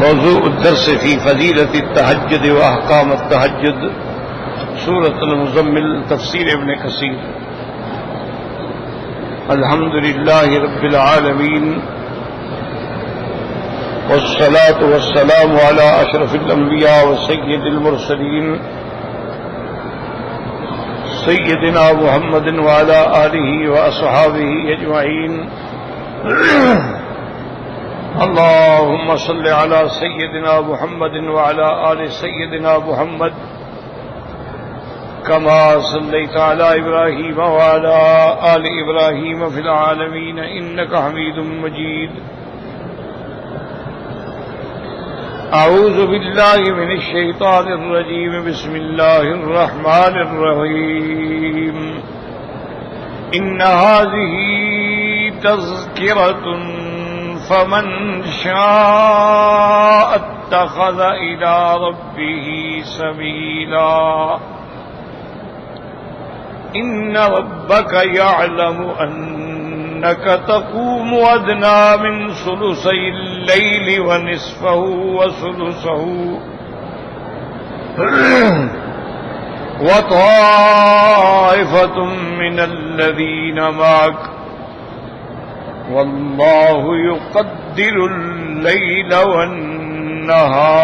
موضوع الدرس في فضيلة التهجد وأحكام التهجد سورة المزمل تفسير ابن كثير. الحمد لله رب العالمين والصلاة والسلام على أشرف الأنبياء وسيد المرسلين سيدنا محمد وعلى آله وأصحابه أجمعين. اللهم صل على سيدنا محمد وعلى آل سيدنا محمد كما صليت على إبراهيم وعلى آل إبراهيم في العالمين إنك حميد مجيد. أعوذ بالله من الشيطان الرجيم. بسم الله الرحمن الرحيم. إن هذه تذكرة فمن شاء اتخذ إلى ربه سبيلا. إن ربك يعلم أنك تقوم أدنى من ثلثي الليل ونصفه وثلثه وطائفة من الذين معك والله يقدر الليل والنهار.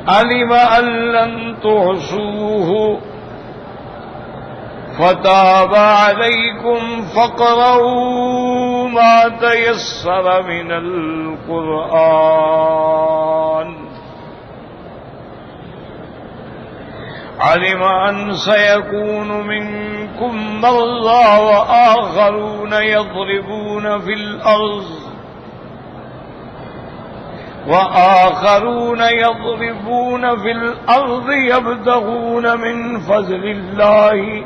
علم أن لن تحصوه فتاب عليكم فاقرؤوا ما تيسر من القرآن. علم أن سيكون منكم مرضى وآخرون يضربون في الأرض يبتغون من فضل الله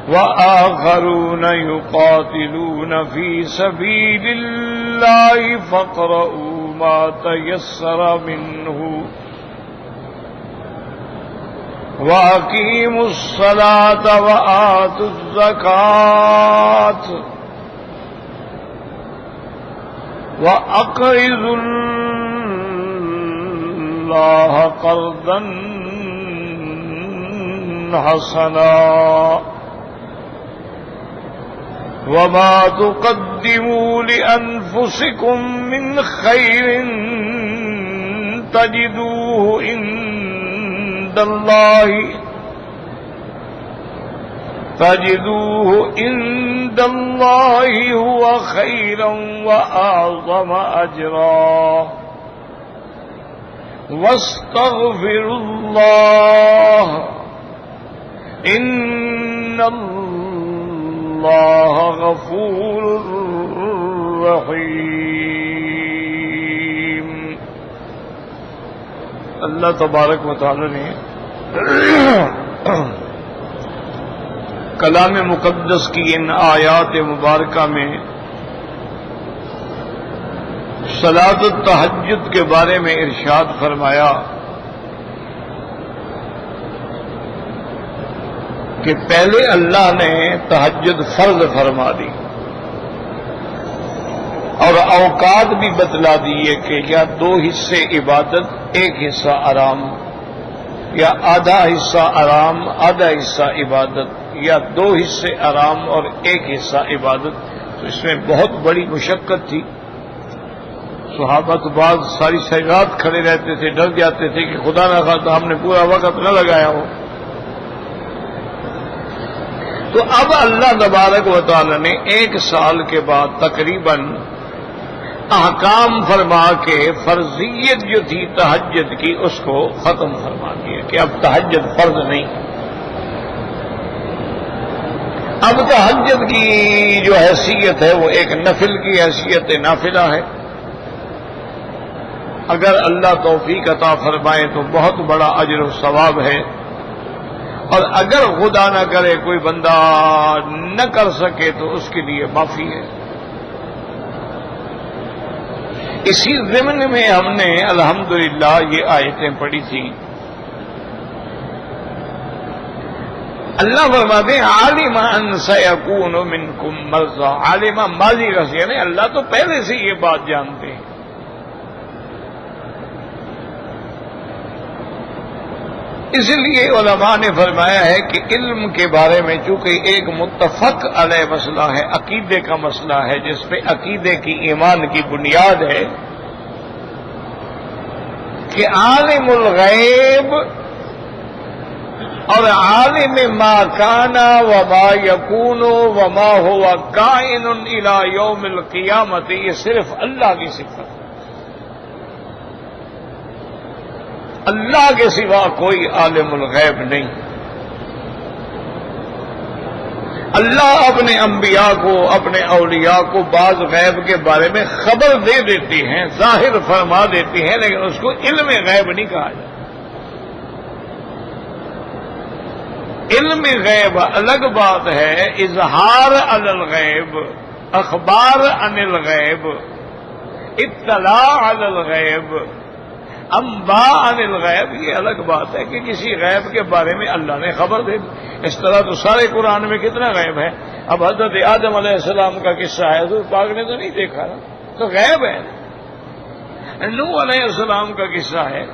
وآخرون يقاتلون في سبيل الله فاقرؤوا ما تيسر منه وأقيموا الصلاة وآتوا الزكاة وأقرضوا الله قرضا حسنا وما تقدموا لأنفسكم من خير تجدوه عند الله هو خيرا وأعظم أجرا واستغفروا الله إن الله غفور رحيم. اللہ تبارک و تعالی نے کلام مقدس کی ان آیات مبارکہ میں صلاۃ التہجد کے بارے میں ارشاد فرمایا کہ پہلے اللہ نے تہجد فرض فرما دی اور اوقات بھی بتلا دیے کہ یا دو حصے عبادت ایک حصہ آرام، یا آدھا حصہ آرام آدھا حصہ عبادت، یا دو حصے آرام اور ایک حصہ عبادت. تو اس میں بہت بڑی مشقت تھی. صحابہ تو بعض ساری رات کھڑے رہتے تھے، ڈر جاتے تھے کہ خدا نہ خواستہ ہم نے پورا وقت نہ لگایا ہو. تو اب اللہ تبارک و تعالی نے 1 سال کے بعد تقریباً احکام فرما کے فرضیت جو تھی تہجد کی اس کو ختم فرما دیا کہ اب تہجد فرض نہیں. اب تہجد کی جو حیثیت ہے وہ ایک نفل کی حیثیت نافلہ ہے. اگر اللہ توفیق عطا فرمائے تو بہت بڑا اجر و ثواب ہے، اور اگر خدا نہ کرے کوئی بندہ نہ کر سکے تو اس کے لیے معافی ہے. اسی ضمن میں ہم نے الحمدللہ یہ آیتیں پڑھی تھی. اللہ فرماتے ہیں عالم ان سیکون منکم مرضی، عالم ماضی کا صیغہ نہیں، اللہ تو پہلے سے یہ بات جانتے ہیں۔ اس لیے علماء نے فرمایا ہے کہ علم کے بارے میں چونکہ ایک متفق علیہ مسئلہ ہے، عقیدے کا مسئلہ ہے، جس پہ عقیدے کی ایمان کی بنیاد ہے کہ عالم الغیب اور عالم ما کان وما یکون وما هو کائن الی یوم القیامت، یہ صرف اللہ کی صفت ہے۔ اللہ کے سوا کوئی عالم الغیب نہیں۔ اللہ اپنے انبیاء کو، اپنے اولیاء کو بعض غیب کے بارے میں خبر دے دیتے ہیں، ظاہر فرما دیتے ہیں، لیکن اس کو علم غیب نہیں کہا جاتا۔ علم غیب الگ بات ہے، اظہار علی الغیب، اخبار عن الغیب، اطلاع علی الغیب، انباء عن الغیب، یہ الگ بات ہے کہ کسی غیب کے بارے میں اللہ نے خبر دے دی۔ اس طرح تو سارے قرآن میں کتنا غیب ہے۔ اب حضرت آدم علیہ السلام کا قصہ ہے، حضور پاک نے تو نہیں دیکھا نا، تو غیب ہے۔ نوح علیہ السلام کا قصہ ہے،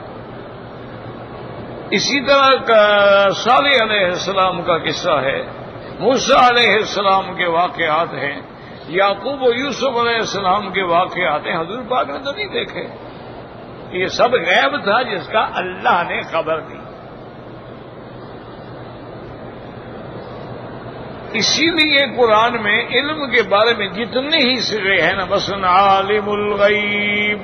اسی طرح صالح علیہ السلام کا قصہ ہے، موسیٰ علیہ السلام کے واقعات ہیں، یعقوب و یوسف علیہ السلام کے واقعات ہیں، حضور پاک نے تو نہیں دیکھے۔ یہ سب غیب تھا جس کا اللہ نے خبر دی۔ اسی لیے قرآن میں علم کے بارے میں جتنے ہی صیغے ہیں نا، مثلا عالم الغیب،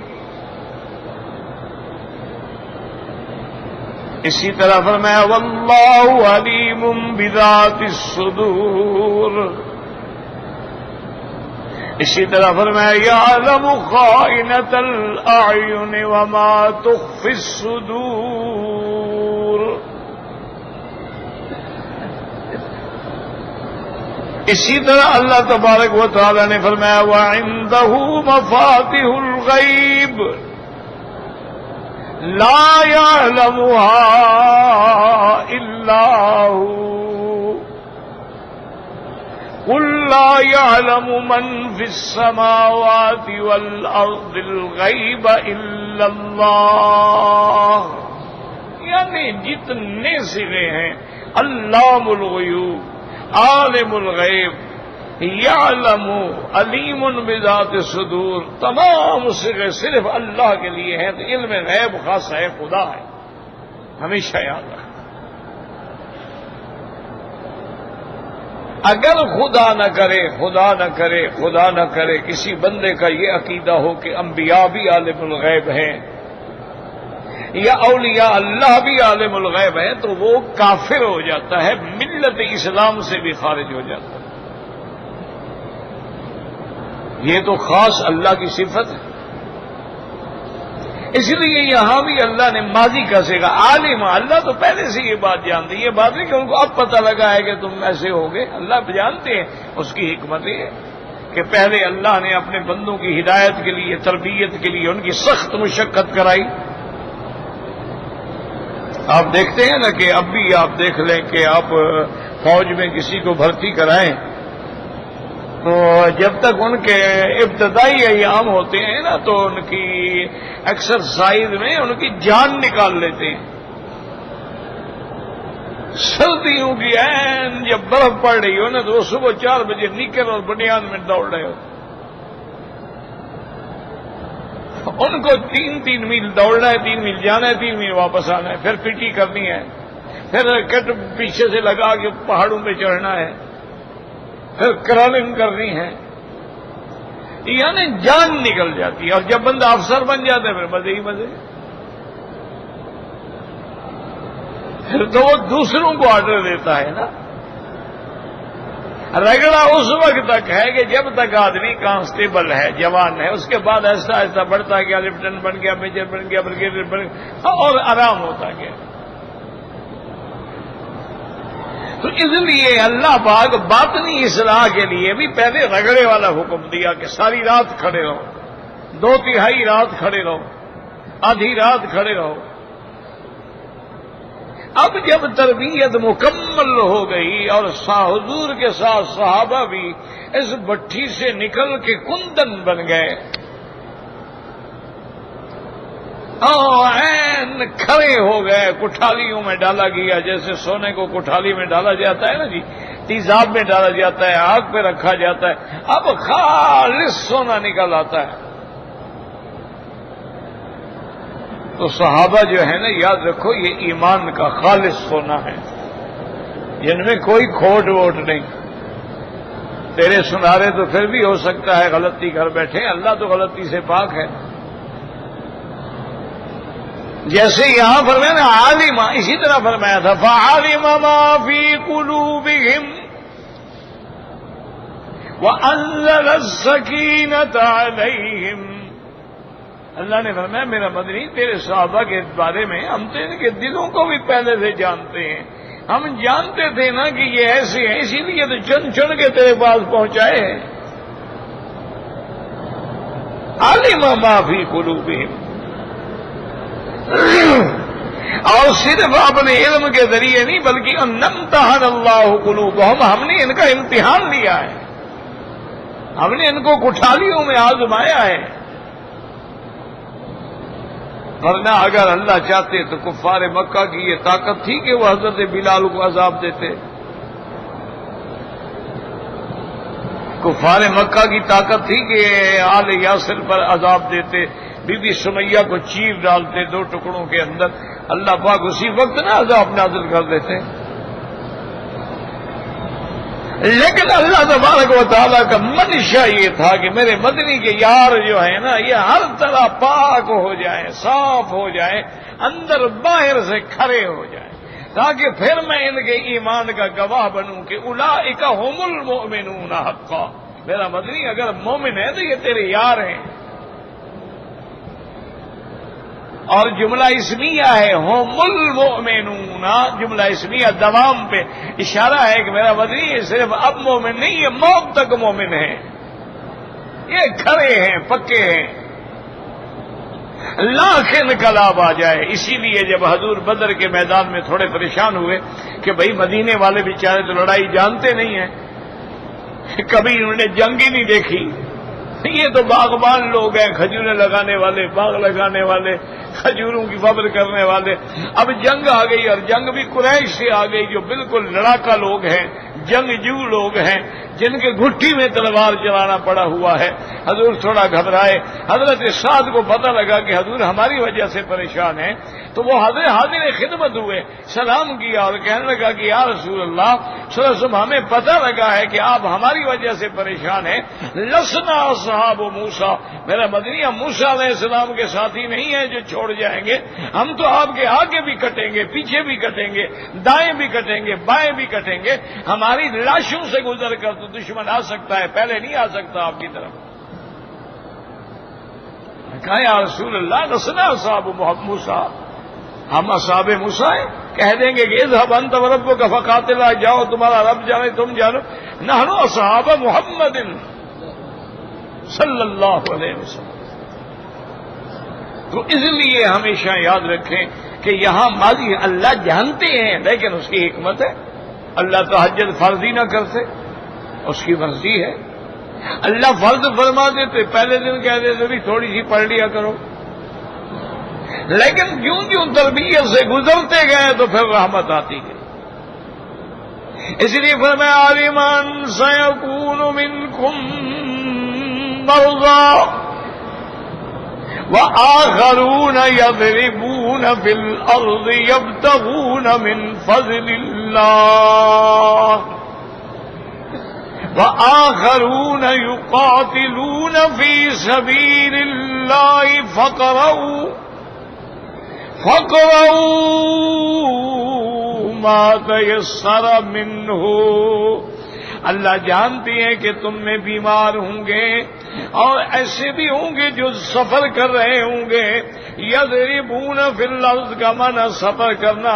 اسی طرح فرمایا واللہ علیم بذات الصدور، اسی طرح فرمایا یعلم خائنۃ الاعین وما تخفی الصدور، اسی طرح اللہ تبارک و تعالی نے فرمایا وعندہ مفاتح الغیب لا يعلمها الا هو قل لا يعلم من في السماوات والارض الغیب الا اللہ، یعنی جتنے صیغے ہیں، علام الغیوب، عالم الغیب، یعلم، علیم بذات الصدور، تمام صیغے صرف اللہ کے لیے ہیں۔ تو علم غیب خاص ہے، خدا ہے، ہمیشہ یاد رکھنا۔ اگر خدا نہ کرے، خدا نہ کرے، خدا نہ کرے کسی بندے کا یہ عقیدہ ہو کہ انبیاء بھی عالم الغیب ہیں یا اولیاء اللہ بھی عالم الغیب ہیں، تو وہ کافر ہو جاتا ہے، ملت اسلام سے بھی خارج ہو جاتا ہے۔ یہ تو خاص اللہ کی صفت ہے۔ اس لیے یہاں بھی اللہ نے ماضی کا صیغہ عالم، اللہ تو پہلے سے یہ بات جانتے، یہ بات نہیں کہ ان کو اب پتہ لگا ہے کہ تم ایسے ہوگے، اللہ جانتے ہیں۔ اس کی حکمت یہ ہے کہ پہلے اللہ نے اپنے بندوں کی ہدایت کے لیے، تربیت کے لیے ان کی سخت مشقت کرائی۔ آپ دیکھتے ہیں نا کہ اب بھی آپ دیکھ لیں کہ آپ فوج میں کسی کو بھرتی کرائیں تو جب تک ان کے ابتدائی ایام ہوتے ہیں نا تو ان کی ایکسرسائز میں ان کی جان نکال لیتے ہیں۔ سردیوں کی عین جب برف پڑ رہی ہو نا تو وہ صبح 4 بجے نیکر اور بنیان میں دوڑ رہے ہو، ان کو 3 میل دوڑنا ہے، 3 میل جانا ہے، 3 میل واپس آنا ہے، پھر پیٹی کرنی ہے، پھر کٹ پیچھے سے لگا کے پہاڑوں پہ چڑھنا ہے، پھر کرالنگ کرنی ہے، یعنی جان نکل جاتی ہے۔ اور جب بندہ افسر بن جاتا ہے پھر مزے ہی مزے، پھر تو وہ دوسروں کو آرڈر دیتا ہے نا۔ رگڑا اس وقت تک ہے کہ جب تک آدمی کانسٹیبل ہے، جوان ہے، اس کے بعد ایسا ایسا بڑھتا گیا، لیفٹیننٹ بن گیا، میجر بن گیا، بریگیڈیئر بن گیا، اور آرام ہوتا گیا۔ تو اس لیے اللہ پاک باطنی اصلاح کے لیے بھی پہلے رگڑے والا حکم دیا کہ ساری رات کھڑے رہو، 2/3 رات کھڑے رہو، آدھی رات کھڑے رہو۔ اب جب تربیت مکمل ہو گئی اور حضور کے ساتھ صحابہ بھی اس بھٹی سے نکل کے کندن بن گئے، عین کھڑے ہو گئے، کٹھالیوں میں ڈالا گیا، جیسے سونے کو کٹھالی میں ڈالا جاتا ہے نا جی، تیزاب میں ڈالا جاتا ہے، آگ پہ رکھا جاتا ہے، اب خالص سونا نکل آتا ہے۔ تو صحابہ جو ہے نا، یاد رکھو یہ ایمان کا خالص سونا ہے، جن میں کوئی کھوٹ ووٹ نہیں۔ تیرے سنارے تو پھر بھی ہو سکتا ہے غلطی کر بیٹھے، اللہ تو غلطی سے پاک ہے۔ جیسے یہاں فرمایا نا عالم، اسی طرح فرمایا تھا فعلم ما فی قلوبہم وانزل السکینۃ علیہم۔ اللہ نے فرمایا میرا مدنی تیرے صحابہ کے بارے میں ہم تو ان کے دلوں کو بھی پہلے سے جانتے ہیں، ہم جانتے تھے نا کہ یہ ایسے ہیں، اسی لیے تو چن چن کے تیرے پاس پہنچائے ہیں۔ عالم ما فی قلوبہم، اور صرف اپنے علم کے ذریعے نہیں بلکہ امتحن اللہ قلوبہم، ہم نے ان کا امتحان لیا ہے، ہم نے ان کو کٹھالیوں میں آزمایا ہے۔ ورنہ اگر اللہ چاہتے تو کفار مکہ کی یہ طاقت تھی کہ وہ حضرت بلال کو عذاب دیتے؟ کفار مکہ کی طاقت تھی کہ آل یاسر پر عذاب دیتے، بی بی سمیہ کو چیر ڈالتے 2 ٹکڑوں کے اندر، اللہ پاک اسی وقت نہ عذاب نازل کر دیتے۔ لیکن اللہ تبارک و تعالیٰ کا منشا یہ تھا کہ میرے مدنی کے یار جو ہیں نا، یہ ہر طرح پاک ہو جائیں، صاف ہو جائیں، اندر باہر سے کھڑے ہو جائیں، تاکہ پھر میں ان کے ایمان کا گواہ بنوں کہ اولئک ھم المؤمنون حقا۔ میرا مدنی اگر مومن ہے تو یہ تیرے یار ہیں۔ اور جملہ اسمیہ ہے ھم المؤمنون، جملہ اسمیہ دوام پہ اشارہ ہے کہ میرا مدنی یہ صرف اب مومن نہیں، یہ موت تک مومن ہے، یہ کھڑے ہیں، پکے ہیں، لاکھ انقلاب آ جائے۔ اسی لیے جب حضور بدر کے میدان میں تھوڑے پریشان ہوئے کہ بھئی مدینے والے بیچارے تو لڑائی جانتے نہیں ہیں، کبھی انہوں نے جنگ ہی نہیں دیکھی، یہ تو باغبان لوگ ہیں، کھجوریں لگانے والے، باغ لگانے والے، کھجوروں کی فبر کرنے والے، اب جنگ آ گئی اور جنگ بھی قریش سے آ گئی جو بالکل لڑاکا لوگ ہیں، جنگجو لوگ ہیں، جن کے گھٹی میں تلوار چلانا پڑا ہوا ہے۔ حضور تھوڑا گھبرائے، حضرت سعد کو پتہ لگا کہ حضور ہماری وجہ سے پریشان ہیں، تو وہ حاضر خدمت ہوئے، سلام کیا اور کہنے لگا کہ یا رسول اللہ صلی اللہ علیہ وسلم، ہمیں پتہ لگا ہے کہ آپ ہماری وجہ سے پریشان ہیں، لسنا اصحاب موسیٰ، میرا مدنی ہم موسیٰ علیہ السلام کے ساتھی نہیں ہیں جو چھوڑ جائیں گے، ہم تو آپ کے آگے بھی کٹیں گے، پیچھے بھی کٹیں گے، دائیں بھی کٹیں گے، بائیں بھی کٹیں گے، ہماری لاشوں سے گزر کر تو دشمن آ سکتا ہے، پہلے نہیں آ سکتا آپ کی طرف۔ کہا یا رسول اللہ لسنا اصحاب موسیٰ، ہم اصحاب موسیٰ ہیں؟ کہہ دیں گے کہ اذهب انت وربك فقاتلا، جاؤ تمہارا رب جانے تم جانو، نحن اصحاب محمد صلی اللہ علیہ وسلم۔ تو اس لیے ہمیشہ یاد رکھیں کہ یہاں ماضی اللہ جانتے ہیں، لیکن اس کی حکمت ہے، اللہ تہجد فرض ہی نہ کرتے، اس کی مرضی ہے، اللہ فرض فرما دیتے، پہلے دن کہہ دیتے بھی تھوڑی سی پڑھ لیا کرو، لیکن جوں جوں تربیت سے گزرتے گئے تو پھر رحمت آتی گئی۔ اس لیے فرمایا عالمان سیکون منکم مرضی وآخرون یضربون فی الارض یبتغون من فضل اللہ وآخرون یقاتلون فی سبیل اللہ فقرؤوا ما تیسر منہ۔ اللہ جانتے ہیں کہ تم میں بیمار ہوں گے اور ایسے بھی ہوں گے جو سفر کر رہے ہوں گے، یضربون فی الارض کا معنی سفر کرنا،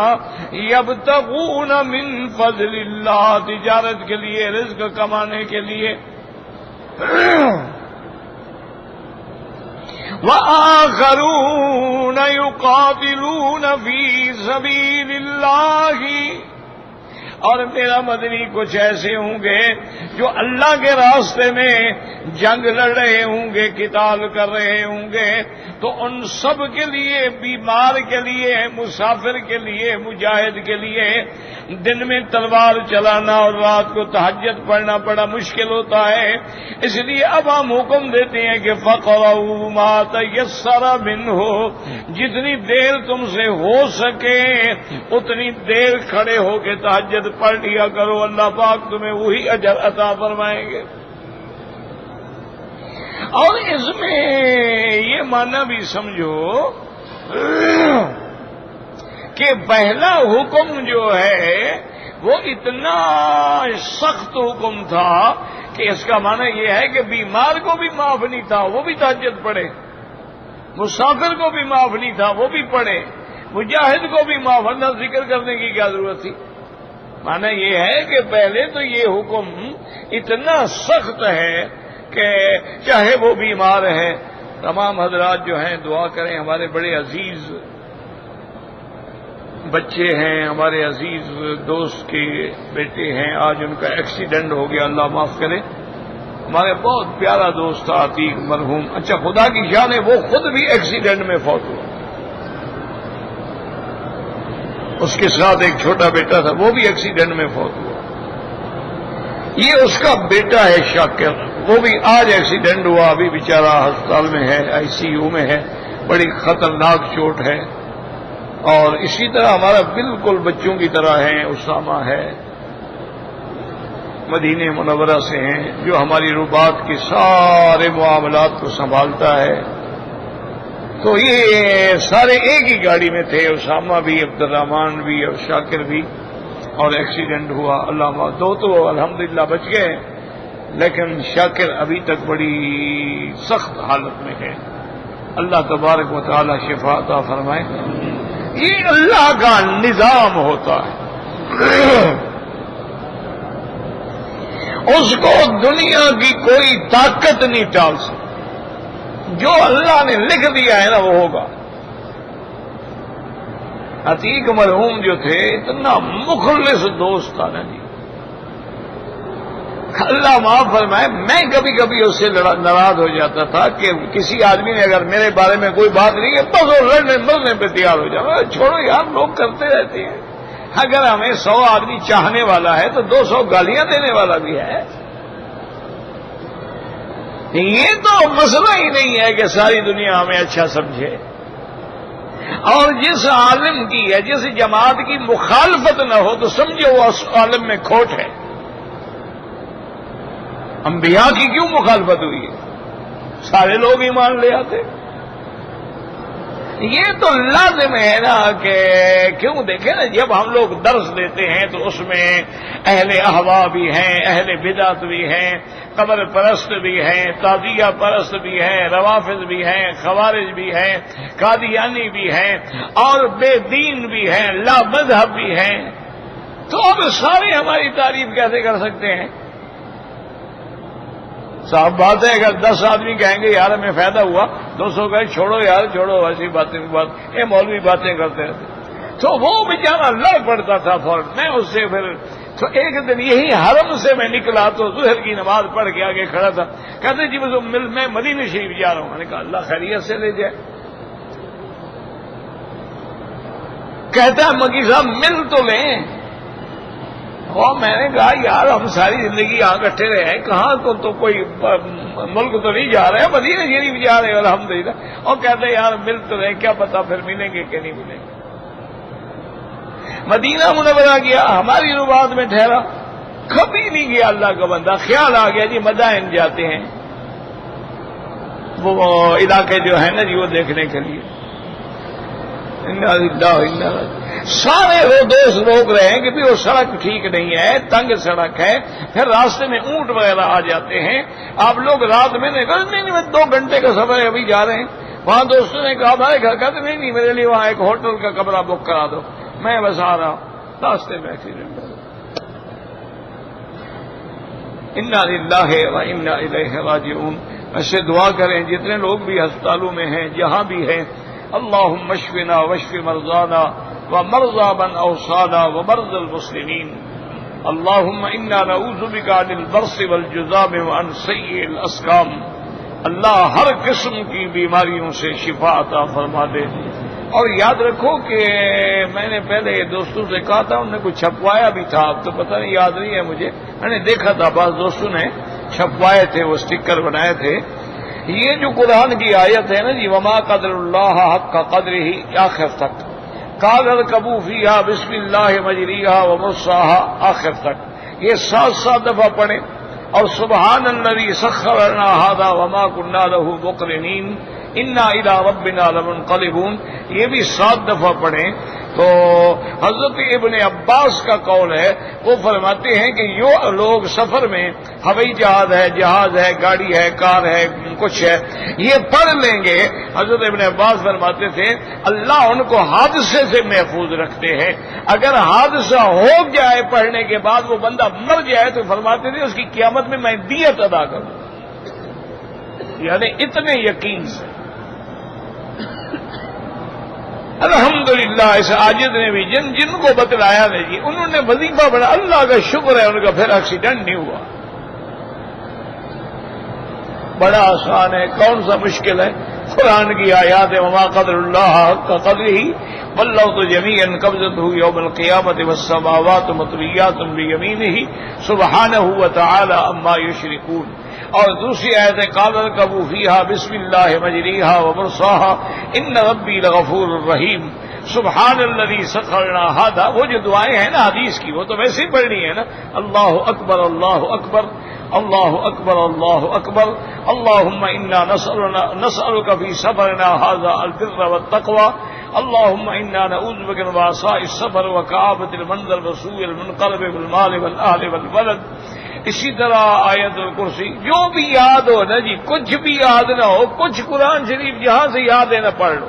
یبتغون من فضل اللہ تجارت کے لیے، رزق کمانے کے لیے، وآخرون يقاتلون في سبيل الله، اور میرا مدنی کچھ ایسے ہوں گے جو اللہ کے راستے میں جنگ لڑ رہے ہوں گے، قتال کر رہے ہوں گے، تو ان سب کے لیے، بیمار کے لیے، مسافر کے لیے، مجاہد کے لیے دن میں تلوار چلانا اور رات کو تہجد پڑھنا بڑا مشکل ہوتا ہے۔ اس لیے اب ہم حکم دیتے ہیں کہ فَقْرَؤُوا مَا تَيَسَّرَ مِنْهُ، جتنی دیر تم سے ہو سکے اتنی دیر کھڑے ہو کے تہجد پڑھ لیا کرو، اللہ پاک تمہیں وہی اجر عطا فرمائیں گے۔ اور اس میں یہ معنی بھی سمجھو کہ پہلا حکم جو ہے وہ اتنا سخت حکم تھا کہ اس کا معنی یہ ہے کہ بیمار کو بھی معاف نہیں تھا وہ بھی تہجد پڑھے، مسافر کو بھی معاف نہیں تھا وہ بھی پڑھے، مجاہد کو بھی معاف، اللہ ذکر کرنے کی کیا ضرورت تھی؟ معنی یہ ہے کہ پہلے تو یہ حکم اتنا سخت ہے کہ چاہے وہ بیمار ہے۔ تمام حضرات جو ہیں دعا کریں، ہمارے بڑے عزیز بچے ہیں، ہمارے عزیز دوست کے بیٹے ہیں، آج ان کا ایکسیڈنٹ ہو گیا، اللہ معاف کرے۔ ہمارے بہت پیارا دوست تھا عتیق مرحوم، اچھا خدا کی شان ہے وہ خود بھی ایکسیڈنٹ میں فوت ہوا، اس کے ساتھ ایک چھوٹا بیٹا تھا وہ بھی ایکسیڈنٹ میں فوت ہوا۔ یہ اس کا بیٹا ہے شاکر، وہ بھی آج ایکسیڈنٹ ہوا، ابھی بیچارہ ہسپتال میں ہے، آئی سی یو میں ہے، بڑی خطرناک چوٹ ہے۔ اور اسی طرح ہمارا بالکل بچوں کی طرح ہے اسامہ ہے، مدینہ منورہ سے ہیں، جو ہماری رباط کے سارے معاملات کو سنبھالتا ہے۔ تو یہ سارے ایک ہی گاڑی میں تھے، اسامہ بھی، عبد الرحمان بھی اور شاکر بھی، اور ایکسیڈنٹ ہوا، اللہ معاف۔ دو تو الحمدللہ بچ گئے، لیکن شاکر ابھی تک بڑی سخت حالت میں ہے، اللہ تبارک و تعالی شفا عطا فرمائے۔ یہ اللہ کا نظام ہوتا ہے، اس کو دنیا کی کوئی طاقت نہیں ٹال سکتی، جو اللہ نے لکھ دیا ہے نا وہ ہوگا۔ عتیق مرحوم جو تھے اتنا مخلص دوست تھا نا جی، اللہ معاف فرمائے، میں کبھی کبھی اس سے ناراض ہو جاتا تھا کہ کسی آدمی نے اگر میرے بارے میں کوئی بات نہیں ہے بس وہ لڑنے مرنے پہ تیار ہو جاتا، چھوڑو یار لوگ کرتے رہتے ہیں، اگر ہمیں 100 آدمی چاہنے والا ہے تو 200 گالیاں دینے والا بھی ہے۔ یہ تو مسئلہ ہی نہیں ہے کہ ساری دنیا ہمیں اچھا سمجھے، اور جس عالم کی ہے جس جماعت کی مخالفت نہ ہو تو سمجھو وہ اس عالم میں کھوٹ ہے۔ انبیاء کی کیوں مخالفت ہوئی ہے؟ سارے لوگ ایمان لے آتے۔ یہ تو لازم ہے نا کہ کیوں دیکھیں نا، جب ہم لوگ درس دیتے ہیں تو اس میں اہل احوا بھی ہیں، اہل بدعت بھی ہیں، قبر پرست بھی ہیں، تعزیہ پرست بھی ہیں، روافض بھی ہیں، خوارج بھی ہیں، قادیانی بھی ہیں، اور بے دین بھی ہیں، لا مذہب بھی ہیں، تو اب سارے ہماری تعریف کیسے کر سکتے ہیں؟ صاحب بات ہے، اگر 10 آدمی کہیں گے یار ہمیں فائدہ ہوا، 200 کہیں چھوڑو یار چھوڑو، ایسی باتیں یہ مولوی باتیں کرتے رہتے، تو وہ بیچارہ لڑ پڑتا تھا فوراً۔ میں اس سے پھر تو ایک دن یہی حرم سے میں نکلا تو ظہر کی نماز پڑھ کے آگے کھڑا تھا، کہتے جی میں مدینہ شریف جا رہا ہوں، میں نے کہا اللہ خیریت سے لے جائے۔ کہتا ہے مکی صاحب مل تو لیں، اور میں نے کہا یار ہم ساری زندگی یہاں اکٹھے رہے ہیں، کہاں تو کوئی ملک تو نہیں جا رہے ہیں، مدینہ شریف جا رہے ہیں الحمدللہ، اور کہتے ہیں یار مل تو رہے، کیا پتا پھر ملیں گے کہ نہیں ملیں گے۔ مدینہ منورہ گیا، ہماری رباط میں ٹھہرا، کبھی نہیں گیا اللہ کا بندہ، خیال آ گیا جی مدائن جاتے ہیں، وہ علاقے جو ہے نا جی وہ دیکھنے کے لیے۔ سارے وہ دوست روک رہے ہیں کہ بھی وہ سڑک ٹھیک نہیں ہے، تنگ سڑک ہے، پھر راستے میں اونٹ وغیرہ آ جاتے ہیں، آپ لوگ رات میں نہیں 2 گھنٹے کا سفر ہے ابھی جا رہے ہیں۔ وہاں دوستوں نے کہا ہمارے گھر کا تو نہیں میرے لیے وہاں ایک ہوٹل کا کمرہ بک کرا دو، میں بس آ رہا ہوں، راستے میں ایکسیڈنٹ ہو گیا۔ انا للہ و انا الیہ راجعون۔ ایسے دعا کریں جتنے لوگ بھی ہسپتالوں میں ہیں جہاں بھی ہیں، اللہم اشفنا واشف مرضانا ومرضى من اوصانا ومرضى المسلمین، اللہم انا نعوذ بک عن البرص والجذام وعن سیء الاسقام، اللہ ہر قسم کی بیماریوں سے شفا عطا فرما دے۔ اور یاد رکھو کہ میں نے پہلے دوستوں سے کہا تھا، انہوں نے کچھ چھپوایا بھی تھا، اب تو پتہ نہیں، یاد نہیں ہے مجھے، میں نے دیکھا تھا بعض دوستوں نے چھپوائے تھے، وہ اسٹکر بنائے تھے۔ یہ جو قرآن کی آیت ہے نا جی، وما قدر اللہ حق قدرہ، آخر تک، قال اركبوا فيها بسم اللہ مجریہا ومرساہا، آخر تک، یہ 7 دفعہ پڑھیں، اور سبحان الذی سخر لنا ھذا وما كنا له مقرنین انا الى ربنا لمنقلبون، یہ بھی 7 دفعہ پڑھیں۔ تو حضرت ابن عباس کا قول ہے، وہ فرماتے ہیں کہ جو لوگ سفر میں ہوائی جہاز ہے، گاڑی ہے، کار ہے، کچھ ہے، یہ پڑھ لیں گے، حضرت ابن عباس فرماتے تھے اللہ ان کو حادثے سے محفوظ رکھتے ہیں۔ اگر حادثہ ہو جائے پڑھنے کے بعد وہ بندہ مر جائے تو فرماتے تھے اس کی قیامت میں میں دیت ادا کروں، یعنی اتنے یقین سے۔ الحمدللہ اس عاجز نے بھی جن کو بتلایا نہیں جی، انہوں نے وظیفہ بڑا، اللہ کا شکر ہے ان کا پھر ایکسیڈنٹ نہیں ہوا۔ بڑا آسان ہے، کون سا مشکل ہے؟ قرآن کی آیات وما قدر اللہ حق قدرہ والارض جميعا قبضته يوم القيامة والسماوات مطويات بيمينه سبحانه وتعالى عما يشركون۔ اور دوسری آیت ہے قال اركبوا فيها بسم الله مجريها ومرساها ان ربي لغفور رحيم سبحان الذي سخر لنا هذا۔ وہ جو دعائیں ہیں نا حدیث کی، وہ تو ویسے ہی پڑھنی ہے نا، اللہ اکبر اللہ اکبر اللہ اکبر اللہ اکبر، اللہم انا نسألک فی سفرنا هذا البر والتقوى، اللہم انا نعوذ بک من وعثاء السفر وکآبۃ المنظر وسوء المنقلب بالمال والاہل والولد۔ اسی طرح آیت الکرسی، جو بھی یاد ہو نا جی، کچھ بھی یاد نہ ہو، کچھ قرآن شریف جہاں سے یاد ہے نہ پڑھ لو۔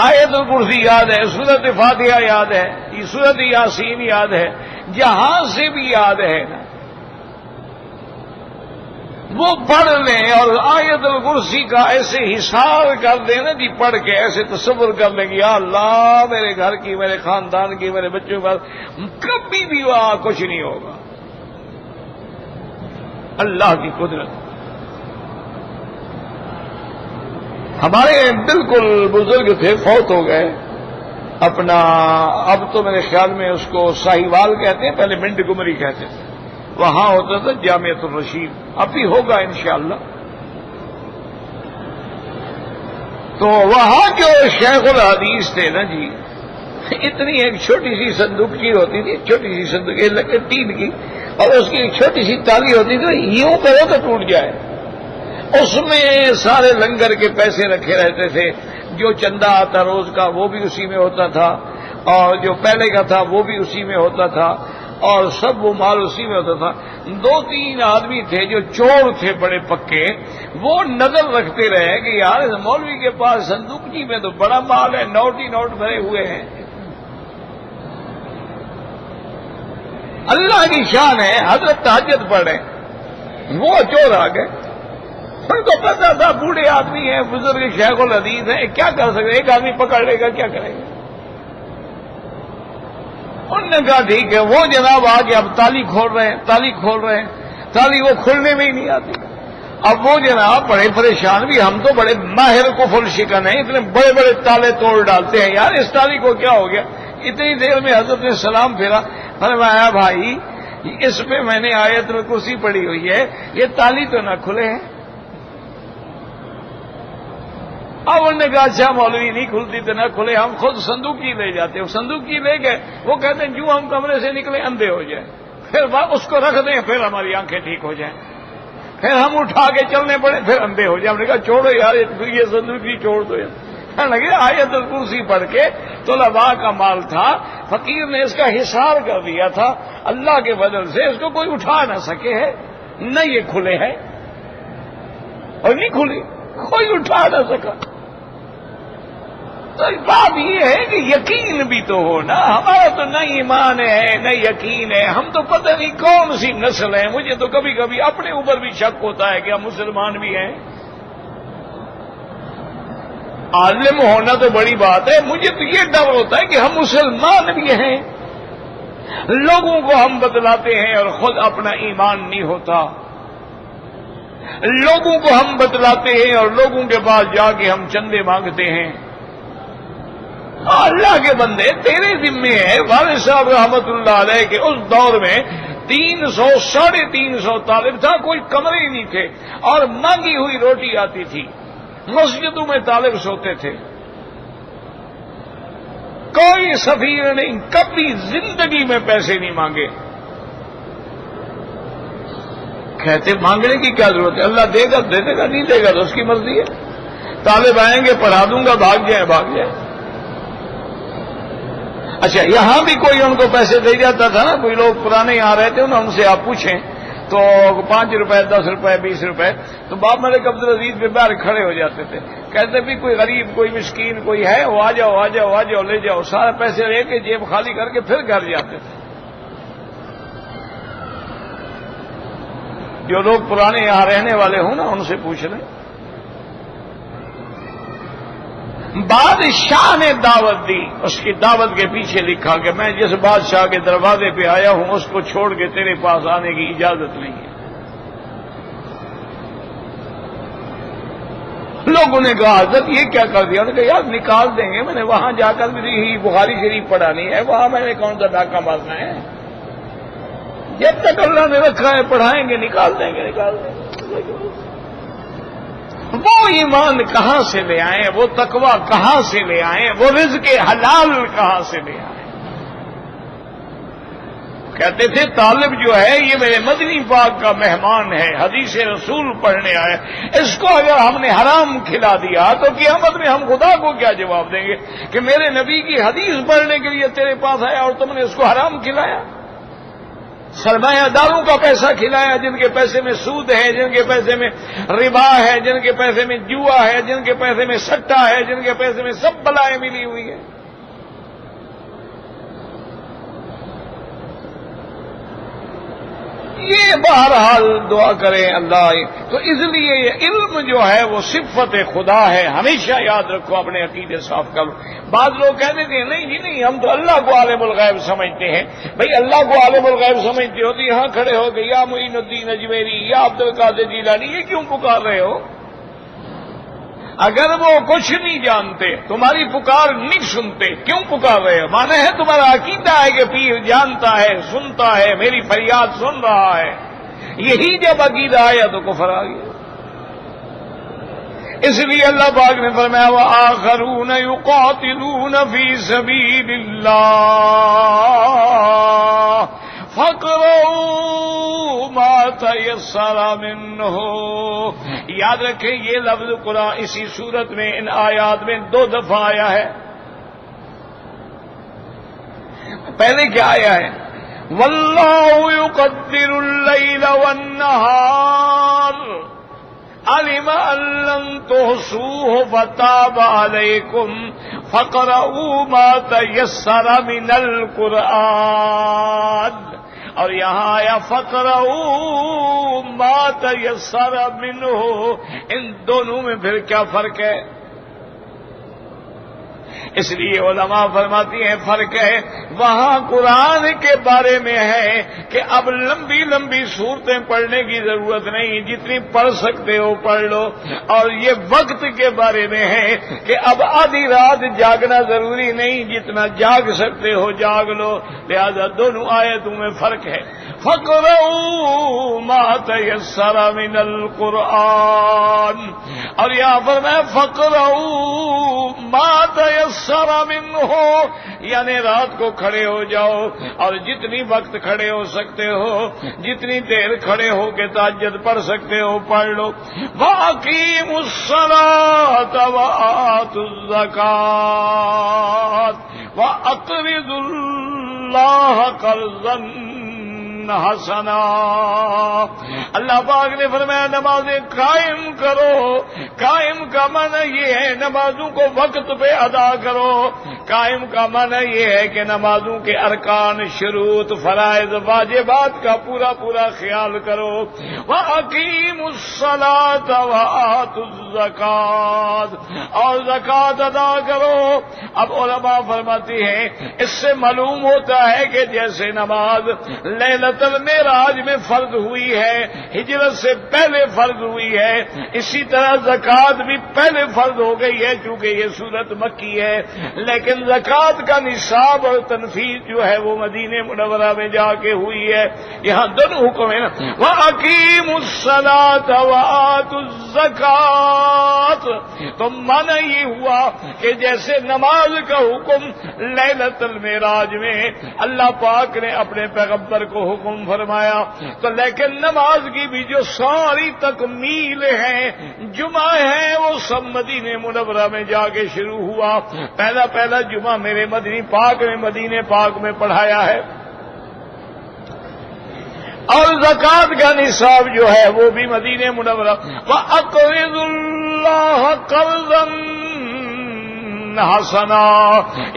آیت الکرسی یاد ہے، سورۃ فاتحہ یاد ہے، سورۃ یاسین یاد ہے، جہاں سے بھی یاد ہے نا وہ پڑھ لیں، اور آیت الکرسی کا ایسے حساب کر دیں نا جی، پڑھ کے ایسے تصور کر لیں گے یا اللہ میرے گھر کی، میرے خاندان کی، میرے بچوں پر کبھی بھی وہاں کچھ نہیں ہوگا۔ اللہ کی قدرت۔ ہمارے بالکل بزرگ تھے، فوت ہو گئے اپنا، اب تو میرے خیال میں اس کو ساہیوال کہتے ہیں، پہلے منڈ گمری کہتے تھے، وہاں ہوتا تھا جامعۃ الرشید، اب بھی ہوگا انشاءاللہ۔ تو وہاں جو شیخ الحدیث تھے نا جی، اتنی ایک چھوٹی سی صندوقچی ہوتی تھی، چھوٹی سی صندوق ٹین کی، اور اس کی ایک چھوٹی سی تالی ہوتی تھی، یوں کرو تو ٹوٹ جائے، اس میں سارے لنگر کے پیسے رکھے رہتے تھے، جو چندہ آتا روز کا وہ بھی اسی میں ہوتا تھا، اور جو پہلے کا تھا وہ بھی اسی میں ہوتا تھا، اور سب وہ مال اسی میں ہوتا تھا۔ 2-3 آدمی تھے جو چور تھے بڑے پکے، وہ نظر رکھتے رہے کہ یار اس مولوی کے پاس صندوقچی میں تو بڑا مال ہے، نوٹ ہی نوٹ بھرے ہوئے ہیں۔ اللہ کی شان ہے، حضرت تہجد پڑھے، وہ چور آ گئے، ان کو پتا تھا بوڑھے آدمی ہیں، بزرگ شیخ الحدیث ہیں، کیا کر سکتے، ایک آدمی پکڑ لے گا کیا کرے گا۔ انہوں نے کہا ٹھیک ہے، وہ جناب آ کے اب تالی کھول رہے ہیں، تالی وہ کھلنے میں ہی نہیں آتی۔ اب وہ جناب بڑے پریشان، بھی ہم تو بڑے ماہر کفر شکن ہیں، اتنے بڑے بڑے تالے توڑ ڈالتے ہیں، یار اس تالی کو کیا ہو گیا۔ اتنی دیر میں حضرت نے سلام پھیرا، فرمایا بھائی اس پہ میں نے آیت الکرسی پڑھی ہوئی ہے، یہ تالی تو نہ کھلے ہیں۔ اب انہوں نے کہا اچھا مولوی نہیں کھلتی تو نہ کھلے، ہم خود صندوقچی لے جاتے ہیں، صندوقچی لے گئے، وہ کہتے ہیں جو ہم کمرے سے نکلے اندھے ہو جائیں، پھر اس کو رکھ دیں، پھر ہماری آنکھیں ٹھیک ہو جائیں، پھر ہم اٹھا کے چلنے پڑے، پھر اندھے ہو جائیں۔ ہم نے کہا چھوڑو یار یہ صندوقچی چھوڑ دو یار۔ لگے آیت الکرسی پڑھ کے طلباء کا مال تھا، فقیر نے اس کا حصار کر دیا تھا، اللہ کے بدل سے اس کو کوئی اٹھا نہ سکے ہے، نہ یہ کھلے ہیں اور نہیں کھلی، کوئی اٹھا نہ سکا۔ تو بات یہ ہے کہ یقین بھی تو ہو نا. ہمارا تو نہ ایمان ہے نہ یقین ہے. ہم تو پتہ نہیں کون سی نسل ہے. مجھے تو کبھی کبھی اپنے اوپر بھی شک ہوتا ہے کہ ہم مسلمان بھی ہیں. عالم ہونا تو بڑی بات ہے, مجھے تو یہ ڈر ہوتا ہے کہ ہم مسلمان بھی ہیں. لوگوں کو ہم بتلاتے ہیں اور خود اپنا ایمان نہیں ہوتا. لوگوں کو ہم بتلاتے ہیں اور لوگوں کے پاس جا کے ہم چندے مانگتے ہیں. اللہ کے بندے تیرے ذمے ہے. والد صاحب رحمت اللہ علیہ کے اس دور میں 300 350 طالب تھا, کوئی کمرے ہی نہیں تھے اور مانگی ہوئی روٹی آتی تھی. مسجدوں میں طالب سوتے تھے. کوئی سفیر نہیں, کبھی زندگی میں پیسے نہیں مانگے. کہتے مانگنے کی کیا ضرورت ہے, اللہ دے گا دے دے گا, نہیں دے گا تو اس کی مرضی ہے. طالب آئیں گے پڑھا دوں گا, بھاگ جائیں. اچھا یہاں بھی کوئی ان کو پیسے دے جاتا تھا نا, کوئی لوگ پرانے یہاں رہتے ان سے آپ پوچھیں تو 5 روپے 10 روپے 20 روپے, تو باپ ملک عبدالعزیز پہ باہر کھڑے ہو جاتے تھے. کہتے بھی کوئی غریب کوئی مسکین کوئی ہے, وہ آ جاؤ لے جاؤ. سارے پیسے لے کے جیب خالی کر کے پھر گھر جاتے تھے. جو لوگ پرانے یہاں رہنے والے ہوں نا ان سے پوچھ لیں. بادشاہ نے دعوت دی, اس کی دعوت کے پیچھے لکھا کہ میں جس بادشاہ کے دروازے پہ آیا ہوں اس کو چھوڑ کے تیرے پاس آنے کی اجازت نہیں ہے. لوگوں نے کہا حضرت یہ کیا کر دیا؟ انہوں نے کہا یار نکال دیں گے. میں نے وہاں جا کر بھی بخاری شریف پڑھانی ہے, وہاں میں نے کون سا ڈاکہ مارنا ہے. جب تک اللہ نے رکھا ہے پڑھائیں گے, نکال دیں گے. وہ ایمان کہاں سے لے آئیں, وہ تقوی کہاں سے لے آئیں, وہ رزق حلال کہاں سے لے آئیں. کہتے تھے طالب جو ہے یہ میرے مدنی پاک کا مہمان ہے, حدیث رسول پڑھنے آئے, اس کو اگر ہم نے حرام کھلا دیا تو قیامت میں ہم خدا کو کیا جواب دیں گے کہ میرے نبی کی حدیث پڑھنے کے لیے تیرے پاس آیا اور تم نے اس کو حرام کھلایا. سرمایہ داروں کا پیسہ کھلایا, جن کے پیسے میں سود ہے, جن کے پیسے میں ربا ہے, جن کے پیسے میں جوا ہے, جن کے پیسے میں سٹا ہے, جن کے پیسے میں سب بلائیں ملی ہوئی ہے. یہ بہرحال دعا کریں اللہ. تو اس لیے یہ علم جو ہے وہ صفت خدا ہے, ہمیشہ یاد رکھو, اپنے عقیدے صاف کرو. بعض لوگ کہتے ہیں نہیں جی نہیں, ہم تو اللہ کو عالم الغیب سمجھتے ہیں. بھئی اللہ کو عالم الغیب سمجھتے ہو تو یہاں کھڑے ہو کہ یا معین الدین اجمیری یا عبد القادر جیلانی یہ کیوں پکار رہے ہو؟ اگر وہ کچھ نہیں جانتے, تمہاری پکار نہیں سنتے, کیوں پکار رہے ہو؟ مانا ہے تمہارا عقیدہ ہے کہ پیر جانتا ہے, سنتا ہے, میری فریاد سن رہا ہے. یہی جب عقیدہ آیا تو کفر آ گیا. اس لیے اللہ پاک نے فرمایا وآخرون یقاتلون فی سبیل اللہ فَاقْرَؤُوا مَا تَيَسَّرَ مِنْهُ. یاد رکھیں یہ لفظ قرآن اسی صورت میں ان آیات میں 2 دفعہ آیا ہے. پہلے کیا آیا ہے؟ وَاللَّهُ يُقَدِّرُ اللَّيْلَ وَالنَّهَارَ عَلِمَ أَن لَّن تُحْصُوهُ فَتَابَ عَلَيْكُمْ فَاقْرَؤُوا مَا تَيَسَّرَ مِنَ الْقُرْآنِ. اور یہاں آیا فَاقْرَؤُوا مَا تَيَسَّرَ مِنْهُ. ان دونوں میں پھر کیا فرق ہے؟ اس لیے علماء فرماتی ہیں فرق ہے. وہاں قرآن کے بارے میں ہے کہ اب لمبی لمبی صورتیں پڑھنے کی ضرورت نہیں, جتنی پڑھ سکتے ہو پڑھ لو. اور یہ وقت کے بارے میں ہے کہ اب آدھی رات جاگنا ضروری نہیں, جتنا جاگ سکتے ہو جاگ لو. لہذا دونوں آیتوں میں فرق ہے. فَاقْرَؤُوا مَا تَيَسَّرَ مِنَ الْقُرْآنِ. اور یہاں پر میں فَاقْرَؤُوا مَا تَيَسَّرَ مِنْهُ, یعنی رات کو کھڑے ہو جاؤ اور جتنی وقت کھڑے ہو سکتے ہو, جتنی دیر کھڑے ہو کے تہجد پڑھ سکتے ہو پڑھ لو. وَأَقِيمُوا الصَّلَاةَ وَآتُوا الزَّكَاةَ وَأَقْرِضُوا اللَّهَ قَرْضًا حسنا. اللہ پاک نے فرمایا نمازیں قائم کرو. قائم کا معنی یہ ہے نمازوں کو وقت پہ ادا کرو. قائم کا معنی یہ ہے کہ نمازوں کے ارکان، شروط، فرائض، واجبات کا پورا پورا خیال کرو. وَأَقِيمُوا الصَّلَاةَ وَآتُوا الزَّكَاةَ، اور زکات ادا کرو. اب علماء فرماتی ہیں اس سے معلوم ہوتا ہے کہ جیسے نماز لیلۃ المعراج میں فرض ہوئی ہے، ہجرت سے پہلے فرض ہوئی ہے، اسی طرح زکات بھی پہلے فرض ہو گئی ہے چونکہ یہ سورت مکی ہے. لیکن زکات کا نصاب اور تنفیذ جو ہے وہ مدینہ منورہ میں جا کے ہوئی ہے. یہاں دونوں حکم ہے نا، وَأَقِيمُوا الصَّلَاةَ وَآتُوا الزَّكَاةَ. تو معنی یہ ہوا کہ جیسے نماز کا حکم لیلۃ المعراج میں اللہ پاک نے اپنے پیغمبر کو حکم فرمایا، تو لیکن نماز کی بھی جو ساری تکمیل ہے، جمعہ ہے، وہ سب مدینہ منورہ میں جا کے شروع ہوا. پہلا جمعہ میرے مدینہ پاک میں پڑھایا ہے. اور زکات کا نصاب جو ہے وہ بھی مدینہ منورہ. وَأَقْرِضُوا اللَّهَ قَرْضًا حَسَنًا.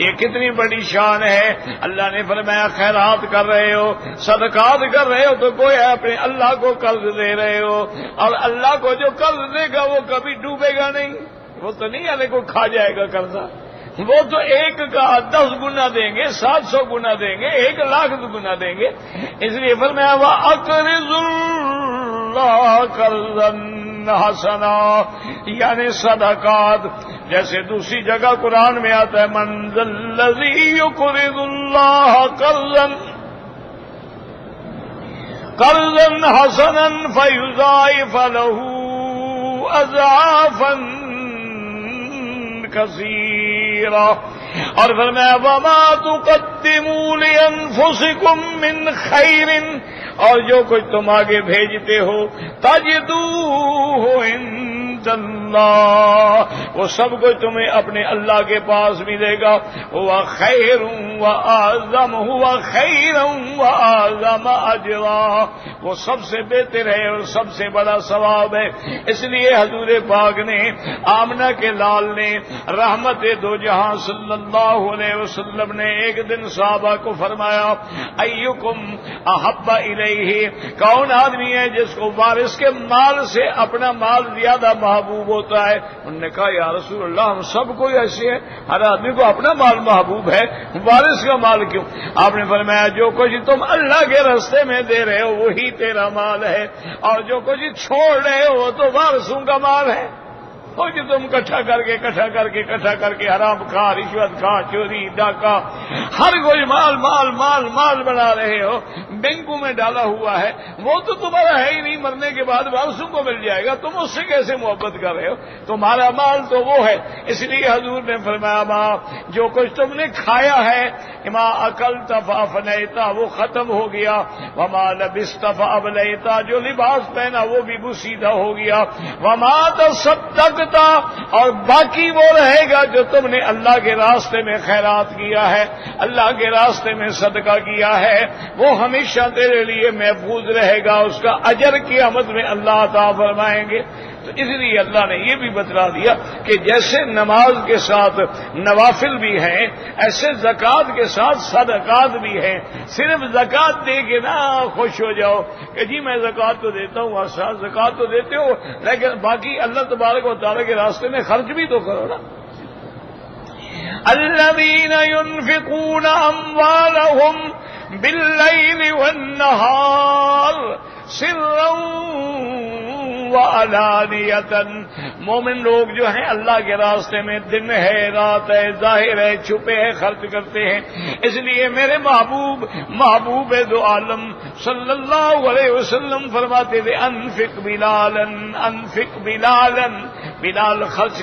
یہ کتنی بڑی شان ہے. اللہ نے فرمایا خیرات کر رہے ہو، صدقات کر رہے ہو تو کوئی اپنے اللہ کو قرض دے رہے ہو. اور اللہ کو جو قرض دے گا وہ کبھی ڈوبے گا نہیں. وہ تو نہیں اللہ کو کھا جائے گا قرضہ. وہ تو 1 کا 10 گنا دیں گے، 700 گنا دیں گے، 1,00,000 گنا دیں گے. اس لیے فرمایا وَأَقْرِضُوا اللَّهَ قَرْضًا حَسَنًا، یعنی صدقات. جیسے دوسری جگہ قرآن میں آتا ہے مَنْ ذَا الَّذِي يُقْرِضُ اللَّهَ قَرْضًا حَسَنًا فَيُضَاعِفَ لَهُ أَضْعَافًا كثيرا. اور فرمایا وَمَا تُقَدِّمُوا لِأَنفُسِكُم مِّنْ خَيْرٍ، اور جو کچھ تم آگے بھیجتے ہو تَجِدُوهُ عِندَ اللَّهِ، وہ سب کچھ تمہیں اپنے اللہ کے پاس ملے گا. هُوَ خَيْرٌ وَأَعْظَمُ، هُوَ خَيْرٌ وَأَعْظَمَ أَجْرًا، وہ سب سے بہتر ہے اور سب سے بڑا ثواب ہے. اس لیے حضور پاک نے آمنہ کے لال نے رحمت دو جہاں صلی اللہ علیہ وسلم نے ایک دن صحابہ کو فرمایا ایکم احب الیہ، کون آدمی ہے جس کو وارث کے مال سے اپنا مال زیادہ محبوب ہوتا ہے. انہوں نے کہا یا رسول اللہ ہم سب کو ایسے ہے، ہر آدمی کو اپنا مال محبوب ہے، وارث کا مال کیوں؟ آپ نے فرمایا جو کچھ تم اللہ کے راستے میں دے رہے ہو وہی تیرا مال ہے، اور جو کچھ چھوڑ رہے ہو تو وارثوں کا مال ہے. وہ جو تم کٹھا کر کے حرام کھا، رشوت کھا، چوری، ڈاکہ، ہر کوئی مال مال مال مال بنا رہے ہو، بینکوں میں ڈالا ہوا ہے، وہ تو تمہارا ہے ہی نہیں، مرنے کے بعد وارثوں کو مل جائے گا. تم اس سے کیسے محبت کر رہے ہو؟ تمہارا مال تو وہ ہے. اس لیے حضور نے فرمایا ماں جو کچھ تم نے کھایا ہے ماں اکلت فافنیتا، وہ ختم ہو گیا. وما لبست فابلیتا، جو لباس پہنا وہ بھی بوسیدہ ہو گیا. وما تصدقت، اور باقی وہ رہے گا جو تم نے اللہ کے راستے میں خیرات کیا ہے، اللہ کے راستے میں صدقہ کیا ہے، وہ ہمیشہ تیرے لیے محفوظ رہے گا. اس کا اجر قیامت میں اللہ عطا فرمائیں گے. تو اس لیے اللہ نے یہ بھی بتلا دیا کہ جیسے نماز کے ساتھ نوافل بھی ہیں ایسے زکوٰۃ کے ساتھ صدقات بھی ہیں. صرف زکوٰۃ دے کے نہ خوش ہو جاؤ کہ جی میں زکوٰۃ تو دیتا ہوں، زکوٰۃ تو دیتے ہو لیکن باقی اللہ تبارک و تعالیٰ کے راستے میں خرچ بھی تو کرو نا. الذین ينفقون اموالهم باللیل والنہار سرا وعلانیۃ، مومن لوگ جو ہیں اللہ کے راستے میں دن ہے رات ہے ظاہر ہے چھپے ہے خرچ کرتے ہیں. اس لیے میرے محبوب دو عالم صلی اللہ علیہ وسلم فرماتے تھے انفق بلالا انفق بلالا، بلال خرچ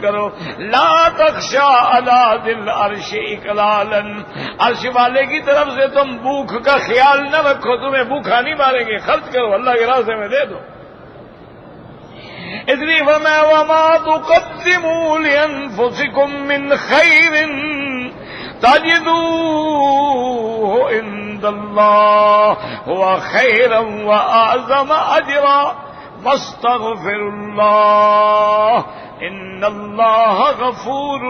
کرو لا تخشى على ذي العرش اقلالا، عرش والے کی طرف سے تم بھوک کا خیال نہ رکھو، تمہیں بھوکا نہیں ماریں گے، خرچ کرو اللہ کے راستے میں دے دو. اس لیے فرمایا وما تقدموا لانفسكم من خير تجدوه عند عند اللہ هو خیرا واعظم اجرا واستغفر اللہ ان اللہ غفور